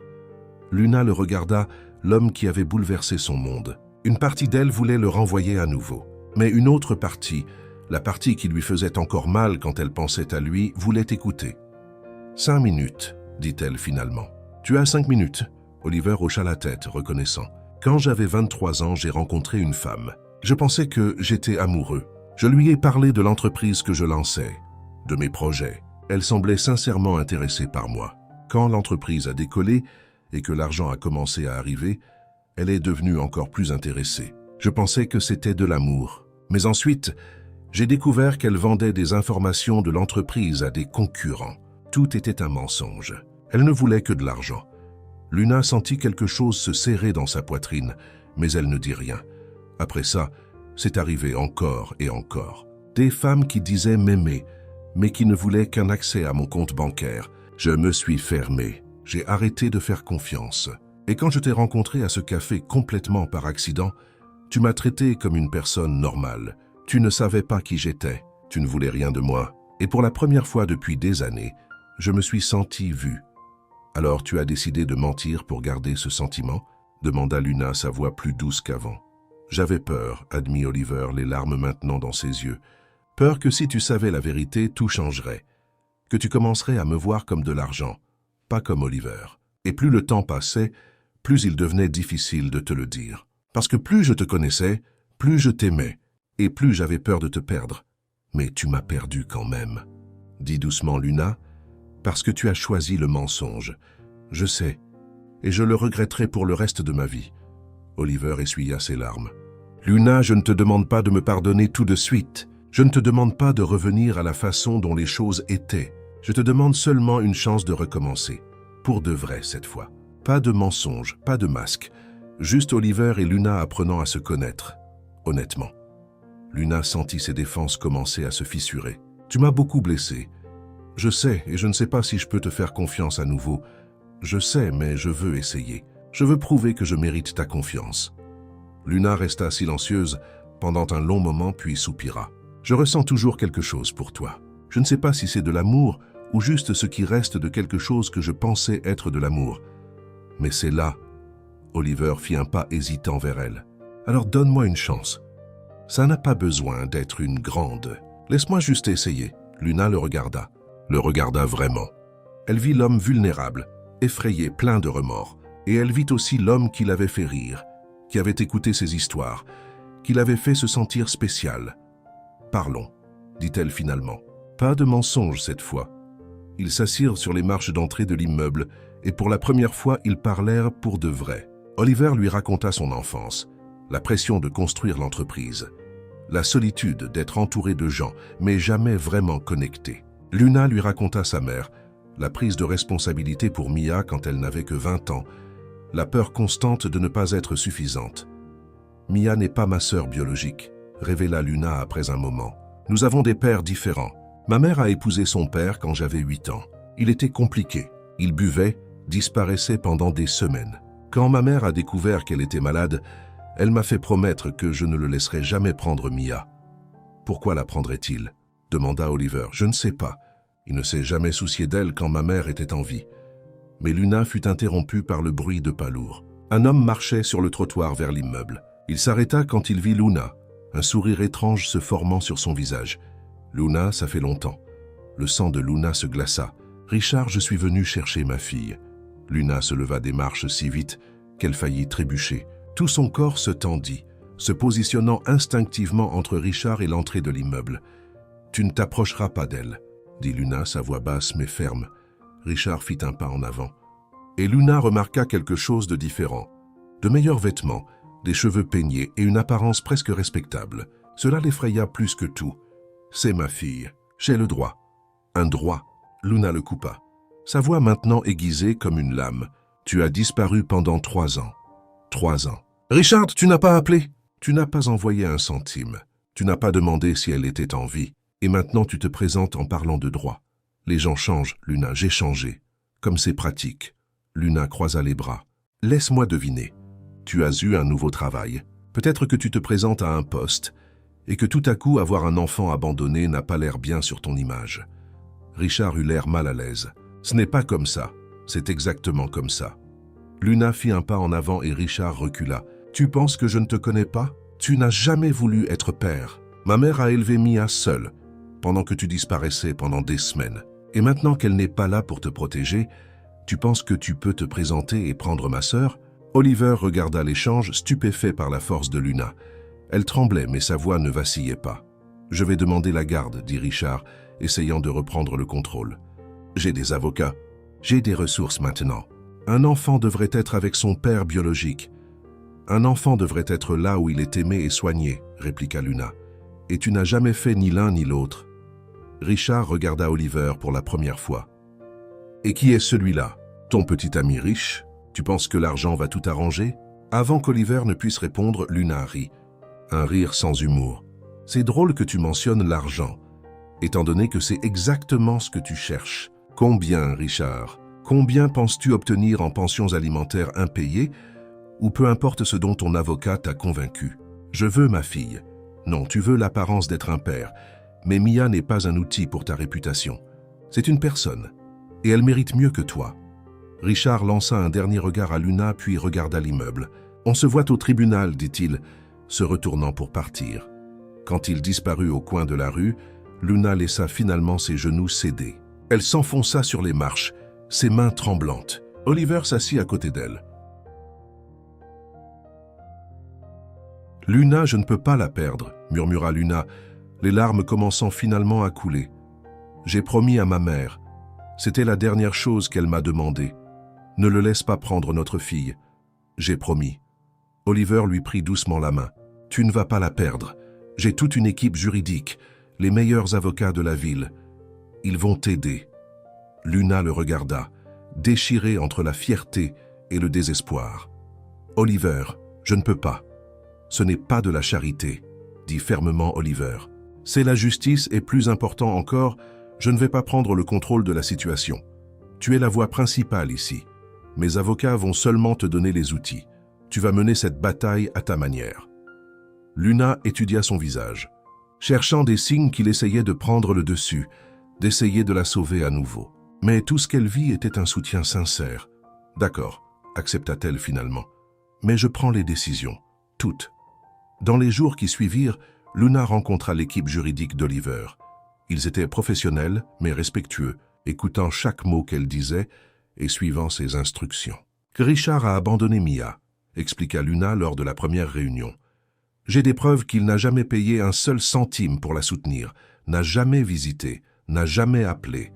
Luna le regarda, l'homme qui avait bouleversé son monde. Une partie d'elle voulait le renvoyer à nouveau. Mais une autre partie, la partie qui lui faisait encore mal quand elle pensait à lui, voulait écouter. « 5 minutes, dit-elle finalement. « Tu as 5 minutes. » Oliver hocha la tête, reconnaissant. « Quand j'avais 23 ans, j'ai rencontré une femme. Je pensais que j'étais amoureux. Je lui ai parlé de l'entreprise que je lançais, de mes projets. Elle semblait sincèrement intéressée par moi. Quand l'entreprise a décollé et que l'argent a commencé à arriver, elle est devenue encore plus intéressée. Je pensais que c'était de l'amour. Mais ensuite, j'ai découvert qu'elle vendait des informations de l'entreprise à des concurrents. Tout était un mensonge. Elle ne voulait que de l'argent. Luna sentit quelque chose se serrer dans sa poitrine, mais elle ne dit rien. Après ça, c'est arrivé encore et encore. Des femmes qui disaient m'aimer, mais qui ne voulaient qu'un accès à mon compte bancaire. Je me suis fermé. J'ai arrêté de faire confiance. Et quand je t'ai rencontré à ce café complètement par accident, tu m'as traité comme une personne normale. Tu ne savais pas qui j'étais. Tu ne voulais rien de moi. Et pour la première fois depuis des années, je me suis senti vu. Alors tu as décidé de mentir pour garder ce sentiment? Demanda Luna, sa voix plus douce qu'avant. J'avais peur, admit Oliver, les larmes maintenant dans ses yeux. Peur que si tu savais la vérité, tout changerait. Que tu commencerais à me voir comme de l'argent, pas comme Oliver. Et plus le temps passait, plus il devenait difficile de te le dire. Parce que plus je te connaissais, plus je t'aimais, et plus j'avais peur de te perdre. Mais tu m'as perdu quand même. Dit doucement Luna, parce que tu as choisi le mensonge. Je sais, et je le regretterai pour le reste de ma vie. Oliver essuya ses larmes. Luna, je ne te demande pas de me pardonner tout de suite. Je ne te demande pas de revenir à la façon dont les choses étaient. Je te demande seulement une chance de recommencer. Pour de vrai cette fois. Pas de mensonge, pas de masque. Juste Oliver et Luna apprenant à se connaître. Honnêtement. Luna sentit ses défenses commencer à se fissurer. Tu m'as beaucoup blessé. Je sais, et je ne sais pas si je peux te faire confiance à nouveau. Je sais, mais je veux essayer. Je veux prouver que je mérite ta confiance. Luna resta silencieuse pendant un long moment puis soupira. Je ressens toujours quelque chose pour toi. Je ne sais pas si c'est de l'amour ou juste ce qui reste de quelque chose que je pensais être de l'amour. Mais c'est là. Oliver fit un pas hésitant vers elle. Alors donne-moi une chance. Ça n'a pas besoin d'être une grande. Laisse-moi juste essayer. Luna le regarda vraiment. Elle vit l'homme vulnérable, effrayé, plein de remords. Et elle vit aussi l'homme qui l'avait fait rire, qui avait écouté ses histoires, qui l'avait fait se sentir spécial. « Parlons », dit-elle finalement. Pas de mensonge cette fois. Ils s'assirent sur les marches d'entrée de l'immeuble et pour la première fois, ils parlèrent pour de vrai. Oliver lui raconta son enfance, la pression de construire l'entreprise, la solitude d'être entouré de gens, mais jamais vraiment connecté. Luna lui raconta sa mère, la prise de responsabilité pour Mia quand elle n'avait que 20 ans, la peur constante de ne pas être suffisante. « Mia n'est pas ma sœur biologique », révéla Luna après un moment. « Nous avons des pères différents. Ma mère a épousé son père quand j'avais 8 ans. Il était compliqué. Il buvait, disparaissait pendant des semaines. Quand ma mère a découvert qu'elle était malade, elle m'a fait promettre que je ne le laisserai jamais prendre Mia. »« Pourquoi la prendrait-il » demanda Oliver. « Je ne sais pas. Il ne s'est jamais soucié d'elle quand ma mère était en vie. Mais Luna fut interrompue par le bruit de pas lourds. Un homme marchait sur le trottoir vers l'immeuble. Il s'arrêta quand il vit Luna, un sourire étrange se formant sur son visage. « Luna, ça fait longtemps. » Le sang de Luna se glaça. « Richard, je suis venu chercher ma fille. » Luna se leva des marches si vite qu'elle faillit trébucher. Tout son corps se tendit, se positionnant instinctivement entre Richard et l'entrée de l'immeuble. « Tu ne t'approcheras pas d'elle, » dit Luna, sa voix basse mais ferme. Richard fit un pas en avant. Et Luna remarqua quelque chose de différent. De meilleurs vêtements, des cheveux peignés et une apparence presque respectable. Cela l'effraya plus que tout. « C'est ma fille. J'ai le droit. » Un droit. Luna le coupa. Sa voix maintenant aiguisée comme une lame. « Tu as disparu pendant 3 ans. 3 ans. Richard, tu n'as pas appelé. Tu n'as pas envoyé un centime. Tu n'as pas demandé si elle était en vie. Et maintenant tu te présentes en parlant de droit. Les gens changent, Luna, j'ai changé. Comme c'est pratique. » Luna croisa les bras. « Laisse-moi deviner. Tu as eu un nouveau travail. Peut-être que tu te présentes à un poste et que tout à coup avoir un enfant abandonné n'a pas l'air bien sur ton image. » Richard eut l'air mal à l'aise. « Ce n'est pas comme ça. C'est exactement comme ça. » Luna fit un pas en avant et Richard recula. « Tu penses que je ne te connais pas? Tu n'as jamais voulu être père. Ma mère a élevé Mia seule, pendant que tu disparaissais pendant des semaines. Et maintenant qu'elle n'est pas là pour te protéger, tu penses que tu peux te présenter et prendre ma sœur ?» Oliver regarda l'échange, stupéfait par la force de Luna. Elle tremblait, mais sa voix ne vacillait pas. « Je vais demander la garde, » dit Richard, essayant de reprendre le contrôle. « J'ai des avocats. J'ai des ressources maintenant. Un enfant devrait être avec son père biologique. Un enfant devrait être là où il est aimé et soigné, » répliqua Luna. « Et tu n'as jamais fait ni l'un ni l'autre. » Richard regarda Oliver pour la première fois. « Et qui est celui-là? Ton petit ami riche? Tu penses que l'argent va tout arranger ?» Avant qu'Oliver ne puisse répondre, Luna rit. Un rire sans humour. « C'est drôle que tu mentionnes l'argent, étant donné que c'est exactement ce que tu cherches. Combien, Richard? Combien penses-tu obtenir en pensions alimentaires impayées ou peu importe ce dont ton avocat t'a convaincu? Je veux ma fille. Non, tu veux l'apparence d'être un père, mais Mia n'est pas un outil pour ta réputation. C'est une personne, et elle mérite mieux que toi. » Richard lança un dernier regard à Luna puis regarda l'immeuble. « On se voit au tribunal, dit-il, se retournant pour partir. » Quand il disparut au coin de la rue, Luna laissa finalement ses genoux céder. Elle s'enfonça sur les marches, ses mains tremblantes. Oliver s'assit à côté d'elle. « Luna, je ne peux pas la perdre, » murmura Luna, les larmes commençant finalement à couler. « J'ai promis à ma mère. C'était la dernière chose qu'elle m'a demandé. Ne le laisse pas prendre notre fille. J'ai promis. » Oliver lui prit doucement la main. « Tu ne vas pas la perdre. J'ai toute une équipe juridique, les meilleurs avocats de la ville. Ils vont t'aider. » Luna le regarda, déchirée entre la fierté et le désespoir. « Oliver, je ne peux pas. Ce n'est pas de la charité, » dit fermement Oliver. « C'est la justice et plus important encore, je ne vais pas prendre le contrôle de la situation. Tu es la voix principale ici. Mes avocats vont seulement te donner les outils. Tu vas mener cette bataille à ta manière. » Luna étudia son visage, cherchant des signes qu'il essayait de prendre le dessus, d'essayer de la sauver à nouveau. Mais tout ce qu'elle vit était un soutien sincère. « D'accord, » accepta-t-elle finalement. « Mais je prends les décisions, toutes. » Dans les jours qui suivirent, Luna rencontra l'équipe juridique d'Oliver. Ils étaient professionnels, mais respectueux, écoutant chaque mot qu'elle disait et suivant ses instructions. « Richard a abandonné Mia, » expliqua Luna lors de la première réunion. « J'ai des preuves qu'il n'a jamais payé un seul centime pour la soutenir, n'a jamais visité, n'a jamais appelé.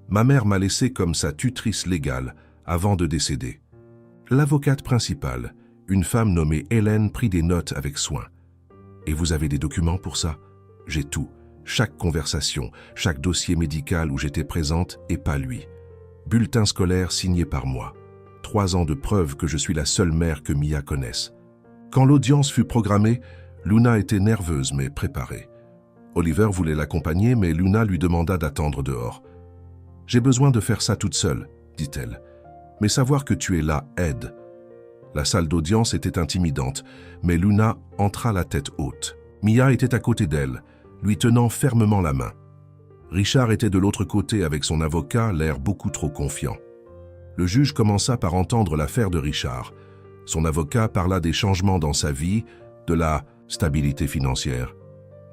Ma mère m'a laissé comme sa tutrice légale avant de décéder. » L'avocate principale, une femme nommée Hélène, prit des notes avec soin. « Et vous avez des documents pour ça? » « J'ai tout. Chaque conversation, chaque dossier médical où j'étais présente et pas lui. Bulletin scolaire signé par moi. 3 ans de preuve que je suis la seule mère que Mia connaisse. » Quand l'audience fut programmée, Luna était nerveuse mais préparée. Oliver voulait l'accompagner, mais Luna lui demanda d'attendre dehors. « J'ai besoin de faire ça toute seule, » dit-elle. « Mais savoir que tu es là aide. » La salle d'audience était intimidante, mais Luna entra la tête haute. Mia était à côté d'elle, lui tenant fermement la main. Richard était de l'autre côté avec son avocat, l'air beaucoup trop confiant. Le juge commença par entendre l'affaire de Richard. Son avocat parla des changements dans sa vie, de la stabilité financière,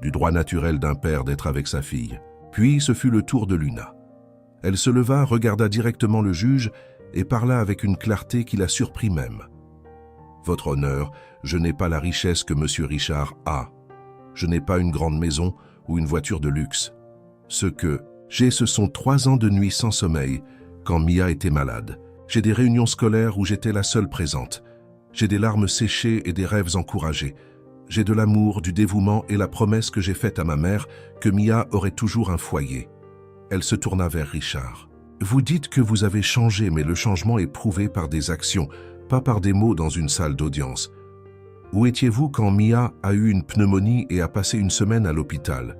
du droit naturel d'un père d'être avec sa fille. Puis ce fut le tour de Luna. Elle se leva, regarda directement le juge et parla avec une clarté qui la surprit même. « Votre honneur, je n'ai pas la richesse que monsieur Richard a. Je n'ai pas une grande maison ou une voiture de luxe. Ce que j'ai, ce sont 3 ans de nuit sans sommeil quand Mia était malade. J'ai des réunions scolaires où j'étais la seule présente. J'ai des larmes séchées et des rêves encouragés. J'ai de l'amour, du dévouement et la promesse que j'ai faite à ma mère que Mia aurait toujours un foyer. » Elle se tourna vers Richard. « Vous dites que vous avez changé, mais le changement est prouvé par des actions, pas par des mots dans une salle d'audience. Où étiez-vous quand Mia a eu une pneumonie et a passé une semaine à l'hôpital?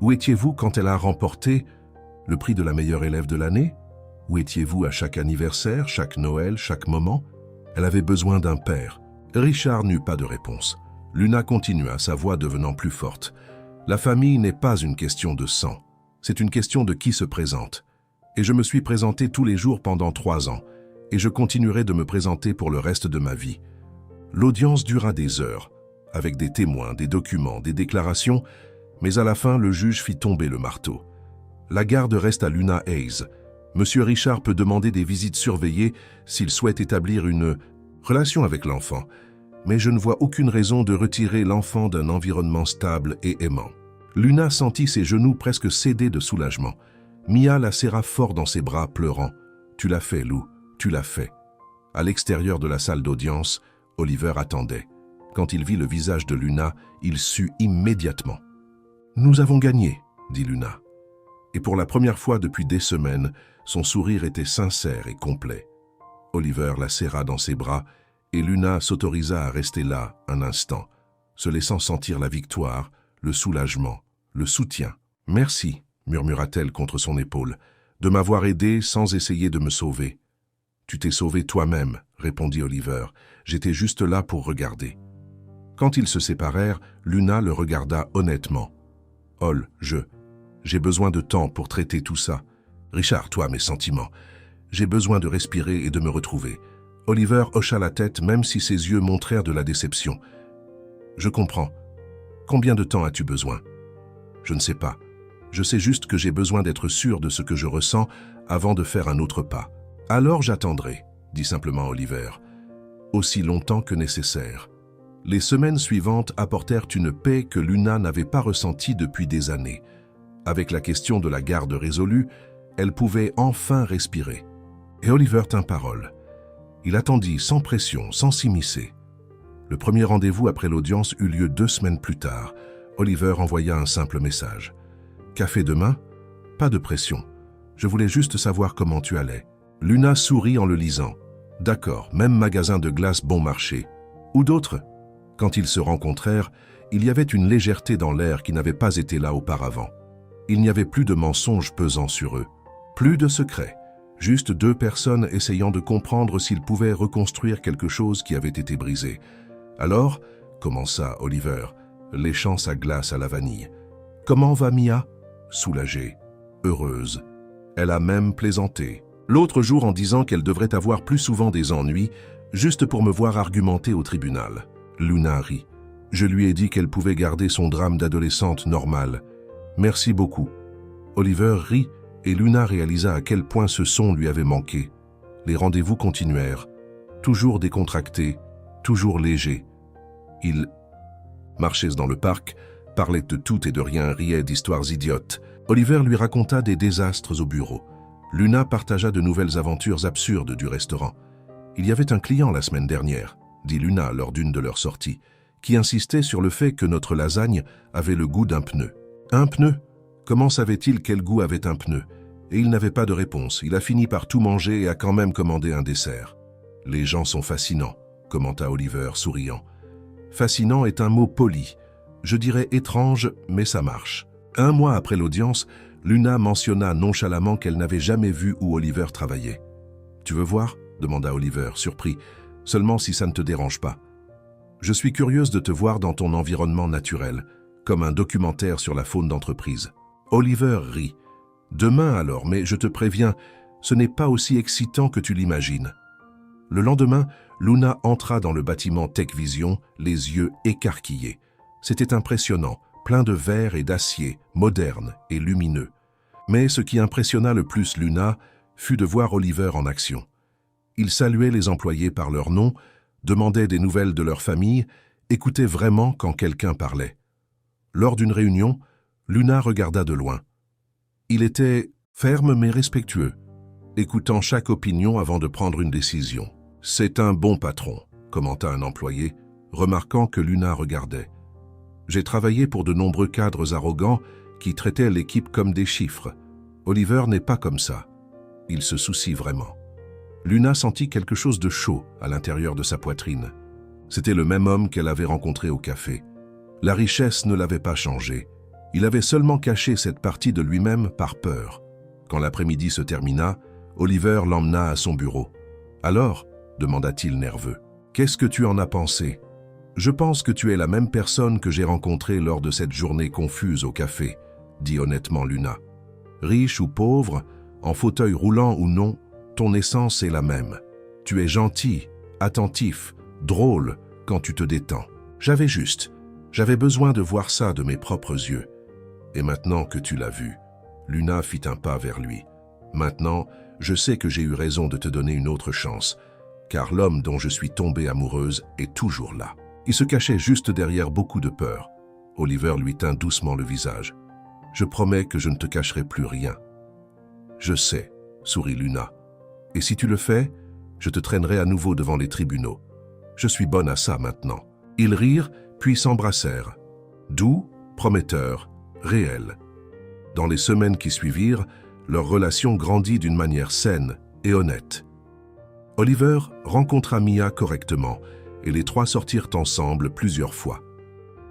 Où étiez-vous quand elle a remporté le prix de la meilleure élève de l'année? Où étiez-vous à chaque anniversaire, chaque Noël, chaque moment? Elle avait besoin d'un père. » Richard n'eut pas de réponse. Luna continua, sa voix devenant plus forte. « La famille n'est pas une question de sang. C'est une question de qui se présente. Et je me suis présenté tous les jours pendant 3 ans. Et je continuerai de me présenter pour le reste de ma vie. » L'audience dura des heures, avec des témoins, des documents, des déclarations, mais à la fin, le juge fit tomber le marteau. La garde reste à Luna Hayes. Monsieur Richard peut demander des visites surveillées s'il souhaite établir une relation avec l'enfant, mais je ne vois aucune raison de retirer l'enfant d'un environnement stable et aimant. Luna sentit ses genoux presque céder de soulagement. Mia la serra fort dans ses bras, pleurant. « Tu l'as fait, Lou, tu l'as fait. » À l'extérieur de la salle d'audience, Oliver attendait. Quand il vit le visage de Luna, il sut immédiatement. « Nous avons gagné, » dit Luna. Et pour la première fois depuis des semaines, son sourire était sincère et complet. Oliver la serra dans ses bras et Luna s'autorisa à rester là un instant, se laissant sentir la victoire, le soulagement, le soutien. « Merci, » murmura-t-elle contre son épaule, « de m'avoir aidé sans essayer de me sauver. »« Tu t'es sauvé toi-même, » répondit Oliver. « J'étais juste là pour regarder. » Quand ils se séparèrent, Luna le regarda honnêtement. « Ol, j'ai besoin de temps pour traiter tout ça. Richard, toi, mes sentiments. J'ai besoin de respirer et de me retrouver. » Oliver hocha la tête même si ses yeux montrèrent de la déception. « Je comprends. Combien de temps as-tu besoin? » « Je ne sais pas. Je sais juste que j'ai besoin d'être sûr de ce que je ressens avant de faire un autre pas. »« Alors j'attendrai, » dit simplement Oliver. « Aussi longtemps que nécessaire. » Les semaines suivantes apportèrent une paix que Luna n'avait pas ressentie depuis des années. Avec la question de la garde résolue, elle pouvait enfin respirer. Et Oliver tint parole. Il attendit sans pression, sans s'immiscer. Le premier rendez-vous après l'audience eut lieu 2 semaines plus tard. Oliver envoya un simple message. « Café demain? Pas de pression. Je voulais juste savoir comment tu allais. » Luna sourit en le lisant. « D'accord, même magasin de glace bon marché. Ou d'autres ?» Quand ils se rencontrèrent, il y avait une légèreté dans l'air qui n'avait pas été là auparavant. Il n'y avait plus de mensonges pesant sur eux. Plus de secrets. Juste 2 personnes essayant de comprendre s'ils pouvaient reconstruire quelque chose qui avait été brisé. « Alors, » commença Oliver, léchant sa glace à la vanille. « Comment va Mia ?» Soulagée, heureuse. Elle a même plaisanté. L'autre jour en disant qu'elle devrait avoir plus souvent des ennuis, juste pour me voir argumenter au tribunal. Luna rit. Je lui ai dit qu'elle pouvait garder son drame d'adolescente normal. Merci beaucoup. Oliver rit et Luna réalisa à quel point ce son lui avait manqué. Les rendez-vous continuèrent. Toujours décontractés, toujours légers. Ils marchaient dans le parc, parlaient de tout et de rien, riaient d'histoires idiotes. Oliver lui raconta des désastres au bureau. Luna partagea de nouvelles aventures absurdes du restaurant. Il y avait un client la semaine dernière, dit Luna lors d'une de leurs sorties, qui insistait sur le fait que notre lasagne avait le goût d'un pneu. Un pneu? Comment savait-il quel goût avait un pneu? Et il n'avait pas de réponse. Il a fini par tout manger et a quand même commandé un dessert. Les gens sont fascinants, commenta Oliver, souriant. Fascinant est un mot poli. Je dirais étrange, mais ça marche. 1 mois après l'audience, Luna mentionna nonchalamment qu'elle n'avait jamais vu où Oliver travaillait. « Tu veux voir ?» demanda Oliver, surpris. « Seulement si ça ne te dérange pas. Je suis curieuse de te voir dans ton environnement naturel, comme un documentaire sur la faune d'entreprise. » Oliver rit. « Demain alors, mais je te préviens, Ce n'est pas aussi excitant que tu l'imagines. Le lendemain, Luna entra dans le bâtiment TechVision, les yeux écarquillés. C'était impressionnant, plein de verre et d'acier, moderne et lumineux. Mais ce qui impressionna le plus Luna fut de voir Oliver en action. Il saluait les employés par leur nom, demandait des nouvelles de leur famille, écoutait vraiment quand quelqu'un parlait. Lors d'une réunion, Luna regarda de loin. Il était ferme mais respectueux, écoutant chaque opinion avant de prendre une décision. « C'est un bon patron », commenta un employé, remarquant que Luna regardait. « J'ai travaillé pour de nombreux cadres arrogants qui traitaient l'équipe comme des chiffres. Oliver n'est pas comme ça. Il se soucie vraiment. » Luna sentit quelque chose de chaud à l'intérieur de sa poitrine. C'était le même homme qu'elle avait rencontré au café. La richesse ne l'avait pas changé. Il avait seulement caché cette partie de lui-même par peur. Quand l'après-midi se termina, Oliver l'emmena à son bureau. « Alors ?» demanda-t-il nerveux. « Qu'est-ce que tu en as pensé ? Je pense que tu es la même personne que j'ai rencontrée lors de cette journée confuse au café, dit honnêtement Luna. Riche ou pauvre, en fauteuil roulant ou non, ton essence est la même. Tu es gentil, attentif, drôle quand tu te détends. J'avais besoin de voir ça de mes propres yeux. Et maintenant que tu l'as vu, Luna fit un pas vers lui. Maintenant, je sais que j'ai eu raison de te donner une autre chance, car l'homme dont je suis tombée amoureuse est toujours là. Il se cachait juste derrière beaucoup de peur. Oliver lui tint doucement le visage. Je promets que je ne te cacherai plus rien. Je sais, sourit Luna. Et si tu le fais, je te traînerai à nouveau devant les tribunaux. Je suis bonne à ça maintenant. Ils rirent, puis s'embrassèrent. Doux, prometteur, réel. Dans les semaines qui suivirent, leur relation grandit d'une manière saine et honnête. Oliver rencontra Mia correctement et les trois sortirent ensemble plusieurs fois.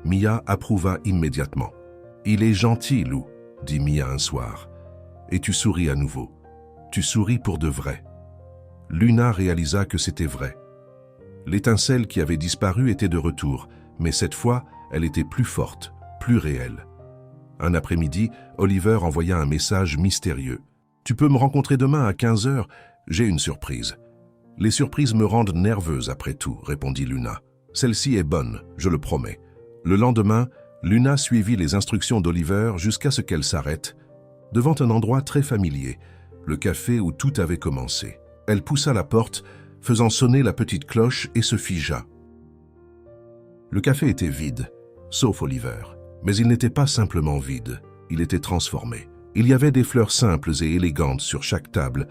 Mia approuva immédiatement. « Il est gentil, Lou, » dit Mia un soir. « Et tu souris à nouveau. Tu souris pour de vrai. » Luna réalisa que c'était vrai. L'étincelle qui avait disparu était de retour, mais cette fois, elle était plus forte, plus réelle. Un après-midi, Oliver envoya un message mystérieux. « Tu peux me rencontrer demain à 15 h, j'ai une surprise. » « Les surprises me rendent nerveuse après tout, » répondit Luna. « Celle-ci est bonne, je le promets. » Le lendemain, Luna suivit les instructions d'Oliver jusqu'à ce qu'elle s'arrête, devant un endroit très familier, le café où tout avait commencé. Elle poussa la porte, faisant sonner la petite cloche et se figea. Le café était vide, sauf Oliver. Mais il n'était pas simplement vide, il était transformé. Il y avait des fleurs simples et élégantes sur chaque table,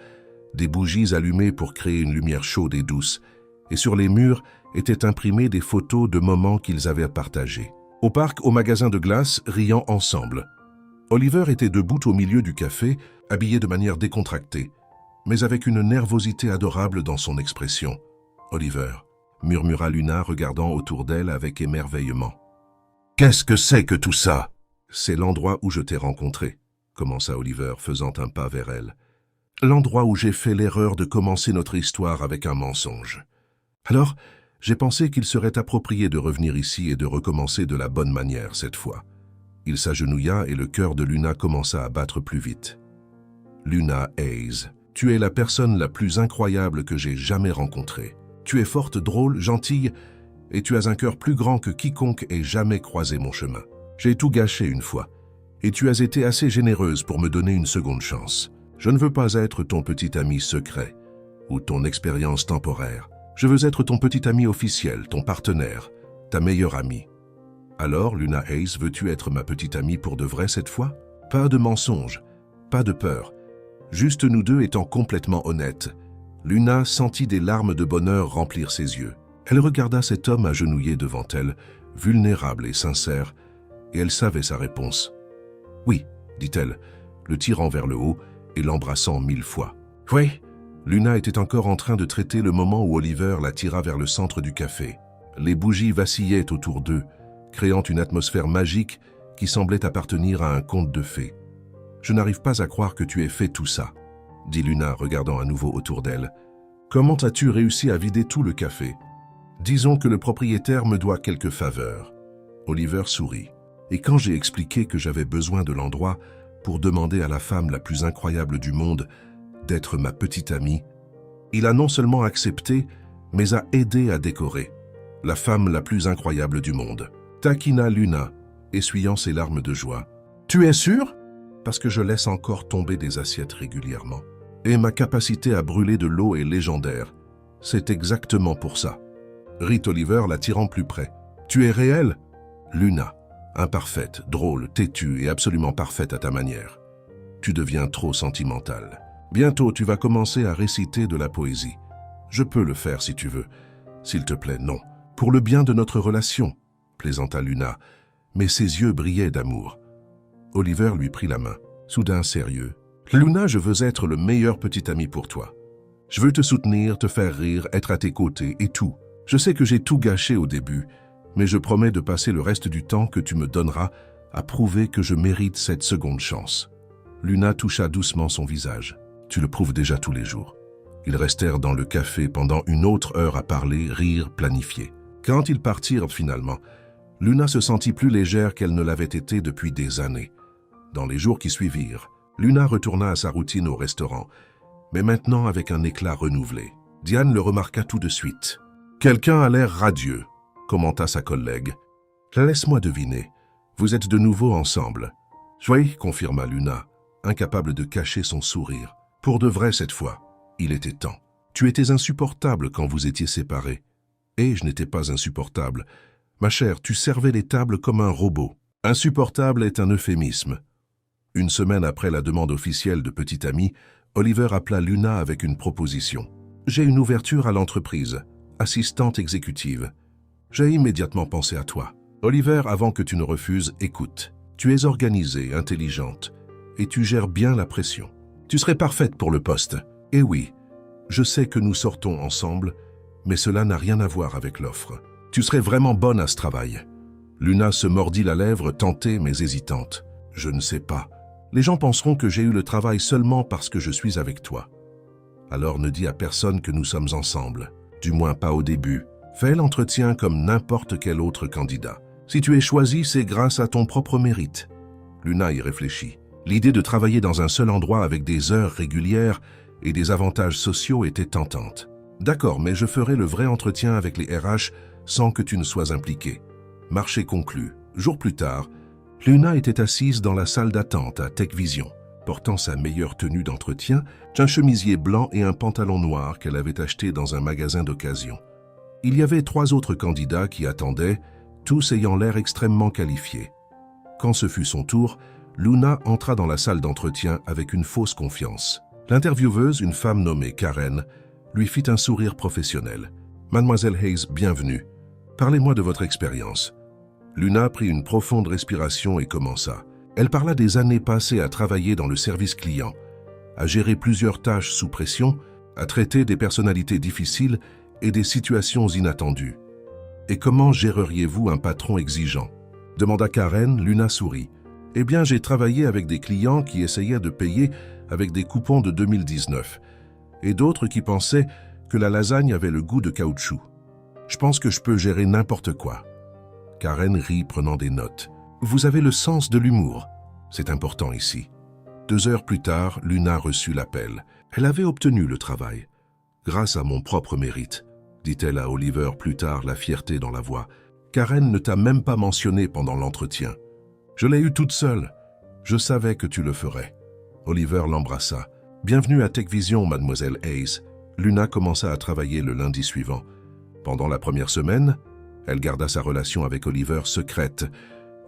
des bougies allumées pour créer une lumière chaude et douce, et sur les murs étaient imprimées des photos de moments qu'ils avaient partagés. Au parc, au magasin de glace, riant ensemble. Oliver était debout au milieu du café, habillé de manière décontractée, mais avec une nervosité adorable dans son expression. « Oliver », murmura Luna regardant autour d'elle avec émerveillement. « Qu'est-ce que c'est que tout ça ?»« C'est l'endroit où je t'ai rencontré », commença Oliver, faisant un pas vers elle. « L'endroit où j'ai fait l'erreur de commencer notre histoire avec un mensonge. Alors, j'ai pensé qu'il serait approprié de revenir ici et de recommencer de la bonne manière cette fois. » Il s'agenouilla et le cœur de Luna commença à battre plus vite. « Luna Hayes, tu es la personne la plus incroyable que j'ai jamais rencontrée. Tu es forte, drôle, gentille, et tu as un cœur plus grand que quiconque ait jamais croisé mon chemin. J'ai tout gâché une fois, et tu as été assez généreuse pour me donner une seconde chance. Je ne veux pas être ton petit ami secret ou ton expérience temporaire. Je veux être ton petit ami officiel, ton partenaire, ta meilleure amie. Alors, Luna Hayes, veux-tu être ma petite amie pour de vrai cette fois? Pas de mensonges, pas de peur. Juste nous deux étant complètement honnêtes. » Luna sentit des larmes de bonheur remplir ses yeux. Elle regarda cet homme agenouillé devant elle, vulnérable et sincère, et elle savait sa réponse. « Oui, » dit-elle, le tirant vers le haut et l'embrassant 1000 fois. « Oui !» Luna était encore en train de traiter le moment où Oliver la tira vers le centre du café. Les bougies vacillaient autour d'eux, créant une atmosphère magique qui semblait appartenir à un conte de fées. « Je n'arrive pas à croire que tu aies fait tout ça, » dit Luna, regardant à nouveau autour d'elle. « Comment as-tu réussi à vider tout le café? Disons que le propriétaire me doit quelques faveurs. » Oliver sourit. « Et quand j'ai expliqué que j'avais besoin de l'endroit pour demander à la femme la plus incroyable du monde d'être ma petite amie. Il a non seulement accepté, mais a aidé à décorer. La femme la plus incroyable du monde. Taquina Luna, essuyant ses larmes de joie. Tu es sûr? Parce que je laisse encore tomber des assiettes régulièrement. Et ma capacité à brûler de l'eau est légendaire. C'est exactement pour ça. Rit Oliver, la tirant plus près. Tu es réelle? Luna, imparfaite, drôle, têtue et absolument parfaite à ta manière. Tu deviens trop sentimentale. Bientôt, tu vas commencer à réciter de la poésie. Je peux le faire si tu veux. S'il te plaît, non. Pour le bien de notre relation, plaisanta Luna, mais ses yeux brillaient d'amour. Oliver lui prit la main, soudain sérieux. Luna, je veux être le meilleur petit ami pour toi. Je veux te soutenir, te faire rire, être à tes côtés et tout. Je sais que j'ai tout gâché au début, mais je promets de passer le reste du temps que tu me donneras à prouver que je mérite cette seconde chance. Luna toucha doucement son visage. Tu le prouves déjà tous les jours. Ils restèrent dans le café pendant une autre heure à parler, rire, planifier. Quand ils partirent finalement, Luna se sentit plus légère qu'elle ne l'avait été depuis des années. Dans les jours qui suivirent, Luna retourna à sa routine au restaurant, mais maintenant avec un éclat renouvelé. Diane le remarqua tout de suite. « Quelqu'un a l'air radieux », commenta sa collègue. « Laisse-moi deviner, vous êtes de nouveau ensemble. »« Oui », confirma Luna, incapable de cacher son sourire. « Pour de vrai cette fois, il était temps. Tu étais insupportable quand vous étiez séparés. Et je n'étais pas insupportable. Ma chère, tu servais les tables comme un robot. Insupportable est un euphémisme. » Une semaine après la demande officielle de petit ami, Oliver appela Luna avec une proposition. « J'ai une ouverture à l'entreprise, assistante exécutive. J'ai immédiatement pensé à toi. Oliver, avant que tu ne refuses, écoute. Tu es organisée, intelligente, et tu gères bien la pression. Tu serais parfaite pour le poste. Et oui, je sais que nous sortons ensemble, mais cela n'a rien à voir avec l'offre. Tu serais vraiment bonne à ce travail. » Luna se mordit la lèvre, tentée mais hésitante. « Je ne sais pas. Les gens penseront que j'ai eu le travail seulement parce que je suis avec toi. Alors ne dis à personne que nous sommes ensemble, du moins pas au début. Fais l'entretien comme n'importe quel autre candidat. Si tu es choisi, c'est grâce à ton propre mérite. » Luna y réfléchit. L'idée de travailler dans un seul endroit avec des heures régulières et des avantages sociaux était tentante. « D'accord, mais je ferai le vrai entretien avec les RH sans que tu ne sois impliqué. » Marché conclu. Jour plus tard, Luna était assise dans la salle d'attente à TechVision, portant sa meilleure tenue d'entretien, un chemisier blanc et un pantalon noir qu'elle avait acheté dans un magasin d'occasion. Il y avait 3 autres candidats qui attendaient, tous ayant l'air extrêmement qualifiés. Quand ce fut son tour, Luna entra dans la salle d'entretien avec une fausse confiance. L'intervieweuse, une femme nommée Karen, lui fit un sourire professionnel. « Mademoiselle Hayes, bienvenue. Parlez-moi de votre expérience. » Luna prit une profonde respiration et commença. Elle parla des années passées à travailler dans le service client, à gérer plusieurs tâches sous pression, à traiter des personnalités difficiles et des situations inattendues. « Et comment géreriez-vous un patron exigeant ?» demanda Karen. Luna sourit. « Eh bien, j'ai travaillé avec des clients qui essayaient de payer avec des coupons de 2019 et d'autres qui pensaient que la lasagne avait le goût de caoutchouc. Je pense que je peux gérer n'importe quoi. » Karen rit, prenant des notes. « Vous avez le sens de l'humour. C'est important ici. » 2 heures plus tard, Luna reçut l'appel. Elle avait obtenu le travail. « Grâce à mon propre mérite, » dit-elle à Oliver plus tard, la fierté dans la voix. « Karen ne t'a même pas mentionné pendant l'entretien. Je l'ai eue toute seule. Je savais que tu le ferais. » Oliver l'embrassa. « Bienvenue à TechVision, mademoiselle Hayes. » Luna commença à travailler le lundi suivant. Pendant la première semaine, elle garda sa relation avec Oliver secrète,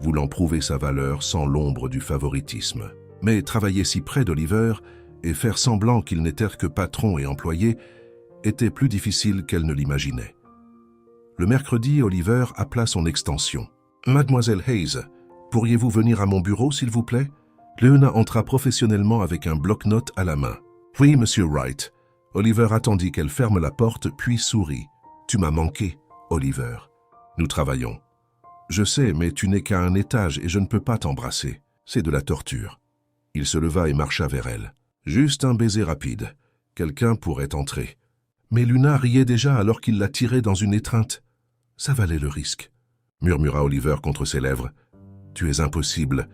voulant prouver sa valeur sans l'ombre du favoritisme. Mais travailler si près d'Oliver et faire semblant qu'ils n'étaient que patron et employé était plus difficile qu'elle ne l'imaginait. Le mercredi, Oliver appela son extension. « Mademoiselle Hayes, pourriez-vous venir à mon bureau, s'il vous plaît ?» Luna entra professionnellement avec un bloc-notes à la main. « Oui, monsieur Wright. » Oliver attendit qu'elle ferme la porte, puis sourit. « Tu m'as manqué, Oliver. Nous travaillons. Je sais, mais tu n'es qu'à un étage et je ne peux pas t'embrasser. C'est de la torture. » Il se leva et marcha vers elle. Juste un baiser rapide. Quelqu'un pourrait entrer. Mais Luna riait déjà alors qu'il la tirait dans une étreinte. Ça valait le risque, murmura Oliver contre ses lèvres. « Tu es impossible.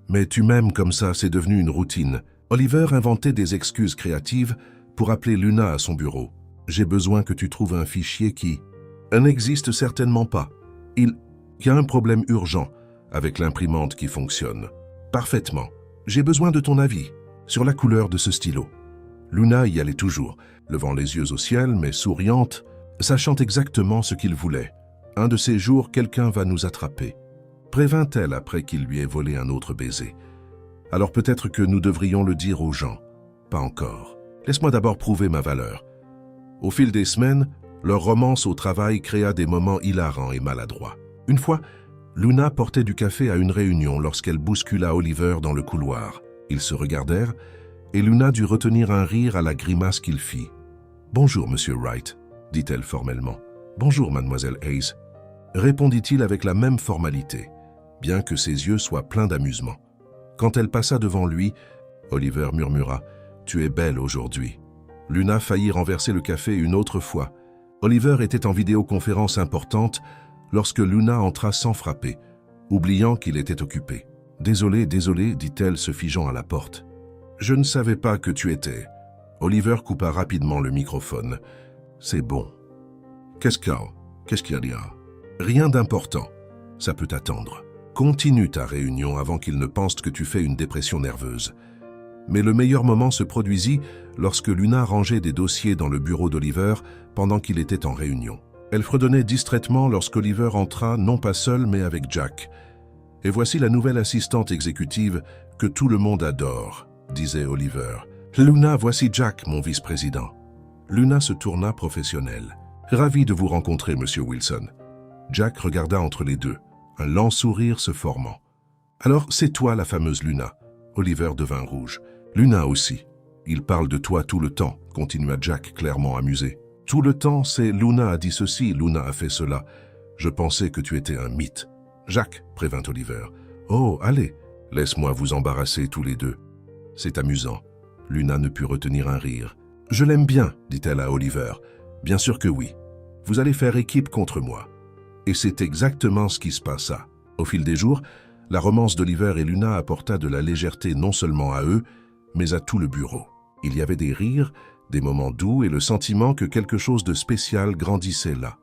Mais tu m'aimes comme ça, c'est devenu une routine. Oliver inventait des excuses créatives pour appeler Luna à son bureau. « J'ai besoin que tu trouves un fichier qui n'existe certainement pas. Il y a un problème urgent avec l'imprimante qui fonctionne. Parfaitement. J'ai besoin de ton avis sur la couleur de ce stylo. » Luna y allait toujours, levant les yeux au ciel, mais souriante, sachant exactement ce qu'il voulait. « Un de ces jours, quelqu'un va nous attraper. » Prévint-elle après qu'il lui ait volé un autre baiser. « Alors peut-être que nous devrions le dire aux gens. Pas encore. Laisse-moi d'abord prouver ma valeur. » Au fil des semaines, leur romance au travail créa des moments hilarants et maladroits. Une fois, Luna portait du café à une réunion lorsqu'elle bouscula Oliver dans le couloir. Ils se regardèrent et Luna dut retenir un rire à la grimace qu'il fit. « Bonjour, Monsieur Wright, » dit-elle formellement. « Bonjour, Mademoiselle Hayes, » répondit-il avec la même formalité, bien que ses yeux soient pleins d'amusement. Quand elle passa devant lui, Oliver murmura « Tu es belle aujourd'hui. » Luna faillit renverser le café une autre fois. Oliver était en vidéoconférence importante lorsque Luna entra sans frapper, oubliant qu'il était occupé. « Désolé, désolé, dit-elle se figeant à la porte. « Je ne savais pas que tu étais. » Oliver coupa rapidement le microphone. « C'est bon. »« Qu'est-ce qu'il y a ?»« Rien d'important. Ça peut attendre. Continue ta réunion avant qu'ils ne pensent que tu fais une dépression nerveuse. » Mais le meilleur moment se produisit lorsque Luna rangeait des dossiers dans le bureau d'Oliver pendant qu'il était en réunion. Elle fredonnait distraitement lorsqu'Oliver entra, non pas seul, mais avec Jack. « Et voici la nouvelle assistante exécutive que tout le monde adore, » disait Oliver. « Luna, voici Jack, mon vice-président. » Luna se tourna professionnelle. « Ravi de vous rencontrer, Monsieur Wilson. » Jack regarda entre les deux, un lent sourire se formant. « Alors, c'est toi la fameuse Luna. » Oliver devint rouge. « Luna aussi. Il parle de toi tout le temps, » continua Jack clairement amusé. « Tout le temps, c'est Luna a dit ceci, Luna a fait cela. Je pensais que tu étais un mythe. »« Jack, » prévint Oliver. « Oh, allez, laisse-moi vous embarrasser tous les deux. » « C'est amusant. » Luna ne put retenir un rire. « Je l'aime bien, » dit-elle à Oliver. « Bien sûr que oui. Vous allez faire équipe contre moi. » Et c'est exactement ce qui se passa. Au fil des jours, la romance d'Oliver et Luna apporta de la légèreté non seulement à eux, mais à tout le bureau. Il y avait des rires, des moments doux et le sentiment que quelque chose de spécial grandissait là.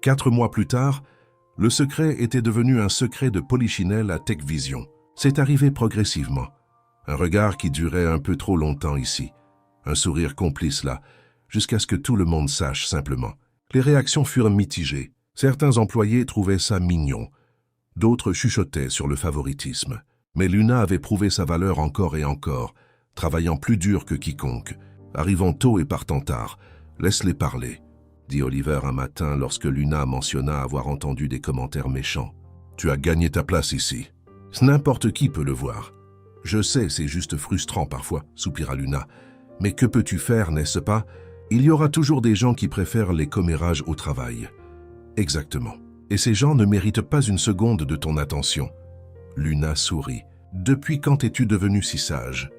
4 mois plus tard, le secret était devenu un secret de Polichinelle à TechVision. C'est arrivé progressivement. Un regard qui durait un peu trop longtemps ici. Un sourire complice là, jusqu'à ce que tout le monde sache simplement. Les réactions furent mitigées. Certains employés trouvaient ça mignon. D'autres chuchotaient sur le favoritisme. Mais Luna avait prouvé sa valeur encore et encore, travaillant plus dur que quiconque, arrivant tôt et partant tard. Laisse-les parler, dit Oliver un matin lorsque Luna mentionna avoir entendu des commentaires méchants. Tu as gagné ta place ici. N'importe qui peut le voir. Je sais, c'est juste frustrant parfois, soupira Luna. Mais que peux-tu faire, n'est-ce pas? Il y aura toujours des gens qui préfèrent les commérages au travail. Exactement. Et ces gens ne méritent pas une seconde de ton attention. Luna sourit. Depuis quand es-tu devenue si sage?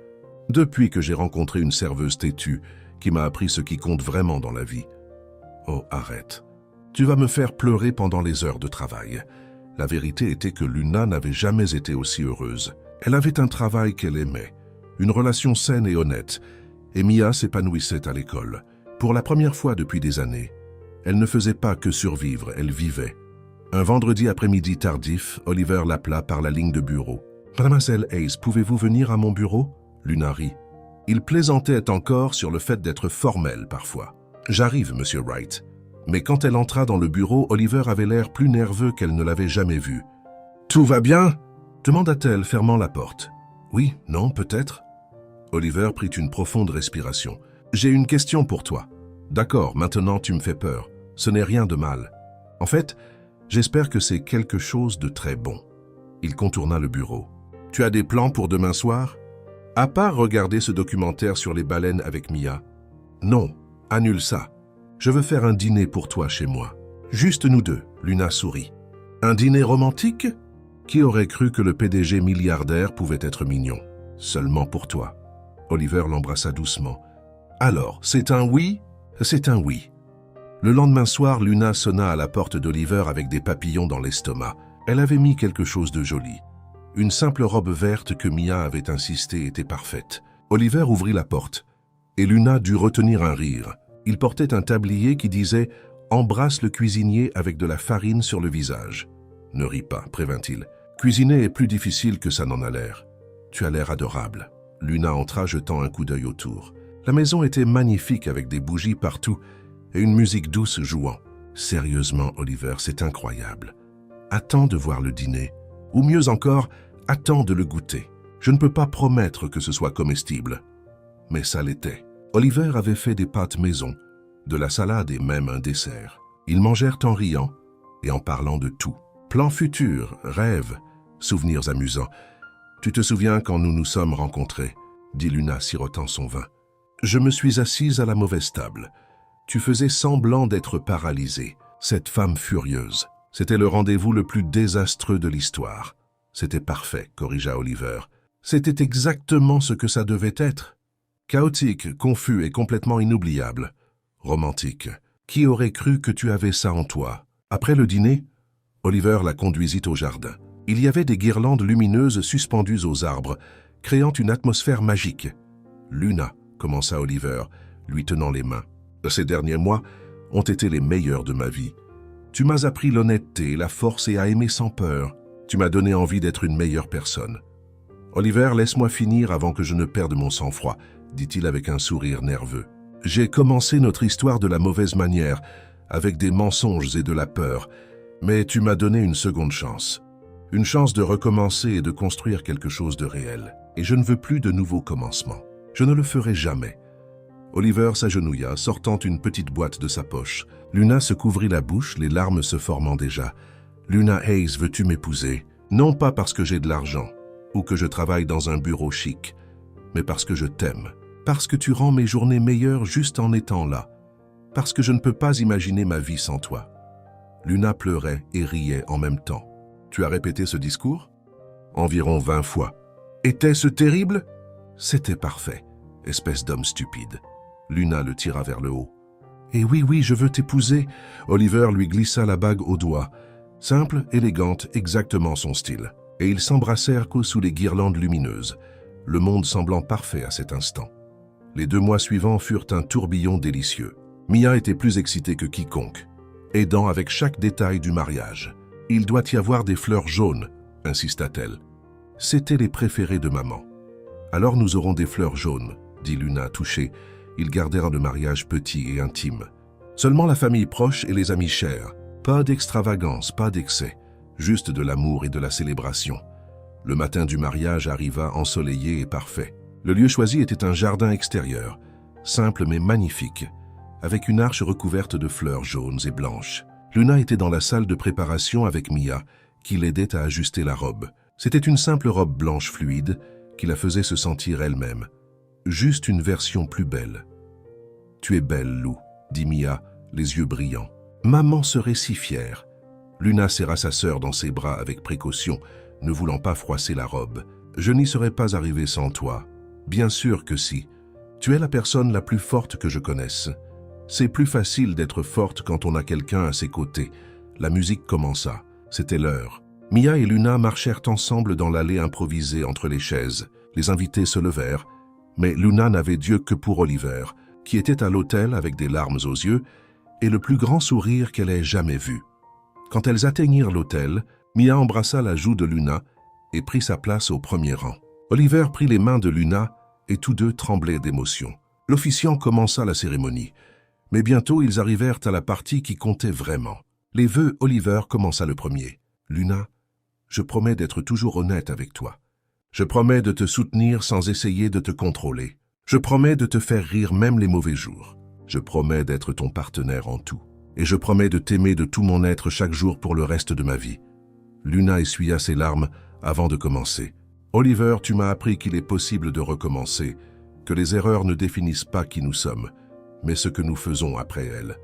Depuis que j'ai rencontré une serveuse têtue qui m'a appris ce qui compte vraiment dans la vie. Oh, arrête. Tu vas me faire pleurer pendant les heures de travail. La vérité était que Luna n'avait jamais été aussi heureuse. Elle avait un travail qu'elle aimait, une relation saine et honnête, et Mia s'épanouissait à l'école. Pour la première fois depuis des années, elle ne faisait pas que survivre, elle vivait. Un vendredi après-midi tardif, Oliver l'appela par la ligne de bureau. « Mademoiselle Hayes, pouvez-vous venir à mon bureau ?» Luna rit. Il plaisantait encore sur le fait d'être formel parfois. « J'arrive, Monsieur Wright. » Mais quand elle entra dans le bureau, Oliver avait l'air plus nerveux qu'elle ne l'avait jamais vu. « Tout va bien ?» demanda-t-elle, fermant la porte. « Oui, non, peut-être. » Oliver prit une profonde respiration. « J'ai une question pour toi. »« D'accord, maintenant tu me fais peur. Ce n'est rien de mal. En fait, j'espère que c'est quelque chose de très bon. » Il contourna le bureau. « Tu as des plans pour demain soir ?»« À part regarder ce documentaire sur les baleines avec Mia. »« Non, annule ça. Je veux faire un dîner pour toi chez moi. Juste nous deux. » Luna sourit. « Un dîner romantique ? Qui aurait cru que le PDG milliardaire pouvait être mignon? Seulement pour toi. » Oliver l'embrassa doucement. « Alors, c'est un oui ?»« C'est un oui. » Le lendemain soir, Luna sonna à la porte d'Oliver avec des papillons dans l'estomac. Elle avait mis quelque chose de joli. Une simple robe verte que Mia avait insisté était parfaite. Oliver ouvrit la porte, et Luna dut retenir un rire. Il portait un tablier qui disait « Embrasse le cuisinier avec de la farine sur le visage ». « Ne ris pas, prévint-il. Cuisiner est plus difficile que ça n'en a l'air. Tu as l'air adorable. » Luna entra jetant un coup d'œil autour. La maison était magnifique avec des bougies partout et une musique douce jouant. « Sérieusement, Oliver, c'est incroyable. Attends de voir le dîner. Ou mieux encore, attends de le goûter. Je ne peux pas promettre que ce soit comestible. » Mais ça l'était. Oliver avait fait des pâtes maison, de la salade et même un dessert. Ils mangèrent en riant et en parlant de tout. Plans futurs, rêves, souvenirs amusants. « Tu te souviens quand nous nous sommes rencontrés ?» dit Luna sirotant son vin. « Je me suis assise à la mauvaise table. Tu faisais semblant d'être paralysée, cette femme furieuse. C'était le rendez-vous le plus désastreux de l'histoire. » « C'était parfait, corrigea Oliver. « C'était exactement ce que ça devait être. Chaotique, confus et complètement inoubliable. Romantique. Qui aurait cru que tu avais ça en toi ?» Après le dîner, Oliver la conduisit au jardin. Il y avait des guirlandes lumineuses suspendues aux arbres, créant une atmosphère magique. « Luna, » commença Oliver, lui tenant les mains. « Ces derniers mois ont été les meilleurs de ma vie. Tu m'as appris l'honnêteté, la force et à aimer sans peur. Tu m'as donné envie d'être une meilleure personne. »« Oliver, laisse-moi finir avant que je ne perde mon sang-froid, » dit-il avec un sourire nerveux. « J'ai commencé notre histoire de la mauvaise manière, avec des mensonges et de la peur, mais tu m'as donné une seconde chance. Une chance de recommencer et de construire quelque chose de réel. Et je ne veux plus de nouveaux commencements. Je ne le ferai jamais. » Oliver s'agenouilla, sortant une petite boîte de sa poche. Luna se couvrit la bouche, les larmes se formant déjà. « Luna Hayes, veux-tu m'épouser? Non pas parce que j'ai de l'argent, ou que je travaille dans un bureau chic, mais parce que je t'aime. Parce que tu rends mes journées meilleures juste en étant là. Parce que je ne peux pas imaginer ma vie sans toi. » Luna pleurait et riait en même temps. « Tu as répété ce discours? » Environ 20 fois. « Était-ce terrible? » C'était parfait, espèce d'homme stupide. Luna le tira vers le haut. « Et oui, je veux t'épouser. » Oliver lui glissa la bague au doigt. Simple, élégante, exactement son style. Et ils s'embrassèrent sous les guirlandes lumineuses, le monde semblant parfait à cet instant. Les 2 mois suivants furent un tourbillon délicieux. Mia était plus excitée que quiconque, aidant avec chaque détail du mariage. « Il doit y avoir des fleurs jaunes, » insista-t-elle. « C'étaient les préférés de maman. »« Alors nous aurons des fleurs jaunes, » dit Luna touchée. Ils gardèrent le mariage petit et intime. Seulement la famille proche et les amis chers. Pas d'extravagance, pas d'excès, juste de l'amour et de la célébration. Le matin du mariage arriva ensoleillé et parfait. Le lieu choisi était un jardin extérieur, simple mais magnifique, avec une arche recouverte de fleurs jaunes et blanches. Luna était dans la salle de préparation avec Mia, qui l'aidait à ajuster la robe. C'était une simple robe blanche fluide qui la faisait se sentir elle-même. Juste une version plus belle. « Tu es belle, Lou, » dit Mia, les yeux brillants. « Maman serait si fière. » Luna serra sa sœur dans ses bras avec précaution, ne voulant pas froisser la robe. « Je n'y serais pas arrivé sans toi. Bien sûr que si. Tu es la personne la plus forte que je connaisse. C'est plus facile d'être forte quand on a quelqu'un à ses côtés. » La musique commença. C'était l'heure. Mia et Luna marchèrent ensemble dans l'allée improvisée entre les chaises. Les invités se levèrent, mais Luna n'avait d'yeux que pour Oliver, qui était à l'autel avec des larmes aux yeux et le plus grand sourire qu'elle ait jamais vu. Quand elles atteignirent l'autel, Mia embrassa la joue de Luna et prit sa place au premier rang. Oliver prit les mains de Luna et tous deux tremblaient d'émotion. L'officiant commença la cérémonie, mais bientôt ils arrivèrent à la partie qui comptait vraiment. Les vœux, Oliver commença le premier. « Luna, je promets d'être toujours honnête avec toi. Je promets de te soutenir sans essayer de te contrôler. Je promets de te faire rire même les mauvais jours. Je promets d'être ton partenaire en tout. Et je promets de t'aimer de tout mon être chaque jour pour le reste de ma vie. » Luna essuya ses larmes avant de commencer. « Oliver, tu m'as appris qu'il est possible de recommencer, que les erreurs ne définissent pas qui nous sommes, mais ce que nous faisons après elles.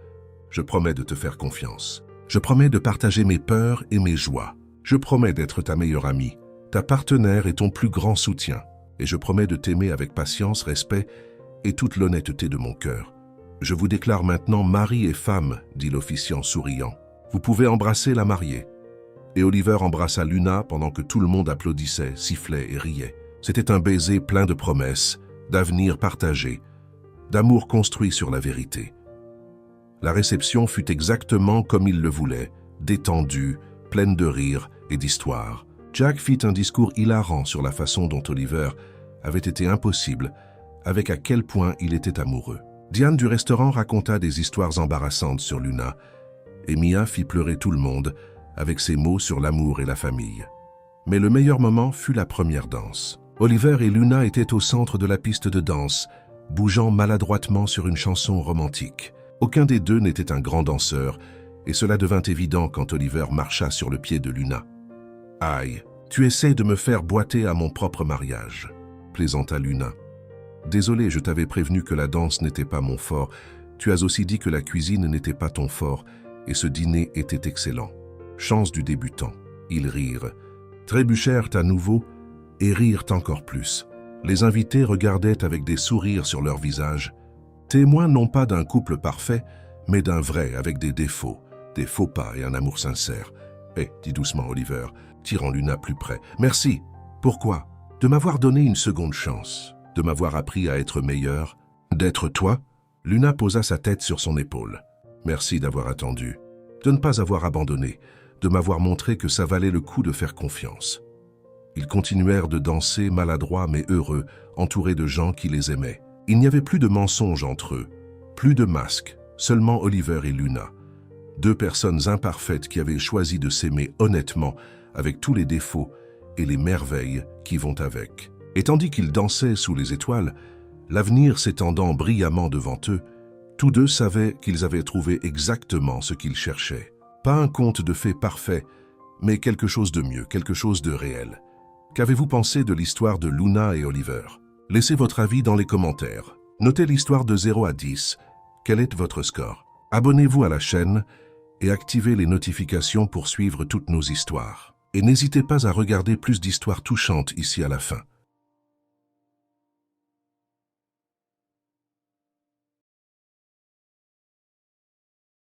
Je promets de te faire confiance. Je promets de partager mes peurs et mes joies. Je promets d'être ta meilleure amie, ta partenaire et ton plus grand soutien. Et je promets de t'aimer avec patience, respect et toute l'honnêteté de mon cœur. Je vous déclare maintenant mari et femme, dit l'officiant souriant. Vous pouvez embrasser la mariée. » et Oliver embrassa Luna pendant que tout le monde applaudissait, sifflait et riait. C'était un baiser plein de promesses, d'avenir partagé, d'amour construit sur la vérité. La réception fut exactement comme il le voulait, détendue, pleine de rires et d'histoires. Jack fit un discours hilarant sur la façon dont Oliver avait été impossible, avec à quel point il était amoureux. Diane du restaurant raconta des histoires embarrassantes sur Luna, et Mia fit pleurer tout le monde avec ses mots sur l'amour et la famille. Mais le meilleur moment fut la première danse. Oliver et Luna étaient au centre de la piste de danse, bougeant maladroitement sur une chanson romantique. Aucun des deux n'était un grand danseur, et cela devint évident quand Oliver marcha sur le pied de Luna. « Aïe, tu essaies de me faire boiter à mon propre mariage », plaisanta Luna. « Désolé, je t'avais prévenu que la danse n'était pas mon fort. Tu as aussi dit que la cuisine n'était pas ton fort, et ce dîner était excellent. » Chance du débutant. Ils rirent, trébuchèrent à nouveau et rirent encore plus. Les invités regardaient avec des sourires sur leurs visages, témoins non pas d'un couple parfait, mais d'un vrai avec des défauts, des faux pas et un amour sincère. « Hé, dit doucement Oliver, tirant Luna plus près. « Merci. Pourquoi? De m'avoir donné une seconde chance, de m'avoir appris à être meilleur, d'être toi ?» Luna posa sa tête sur son épaule. « Merci d'avoir attendu, de ne pas avoir abandonné, de m'avoir montré que ça valait le coup de faire confiance. » Ils continuèrent de danser, maladroits mais heureux, entourés de gens qui les aimaient. Il n'y avait plus de mensonges entre eux, plus de masques, seulement Oliver et Luna. Deux personnes imparfaites qui avaient choisi de s'aimer honnêtement, avec tous les défauts et les merveilles qui vont avec. Et tandis qu'ils dansaient sous les étoiles, l'avenir s'étendant brillamment devant eux, tous deux savaient qu'ils avaient trouvé exactement ce qu'ils cherchaient. Pas un conte de fées parfait, mais quelque chose de mieux, quelque chose de réel. Qu'avez-vous pensé de l'histoire de Luna et Oliver? Laissez votre avis dans les commentaires. Notez l'histoire de 0 à 10. Quel est votre score? Abonnez-vous à la chaîne et activez les notifications pour suivre toutes nos histoires. Et n'hésitez pas à regarder plus d'histoires touchantes ici à la fin.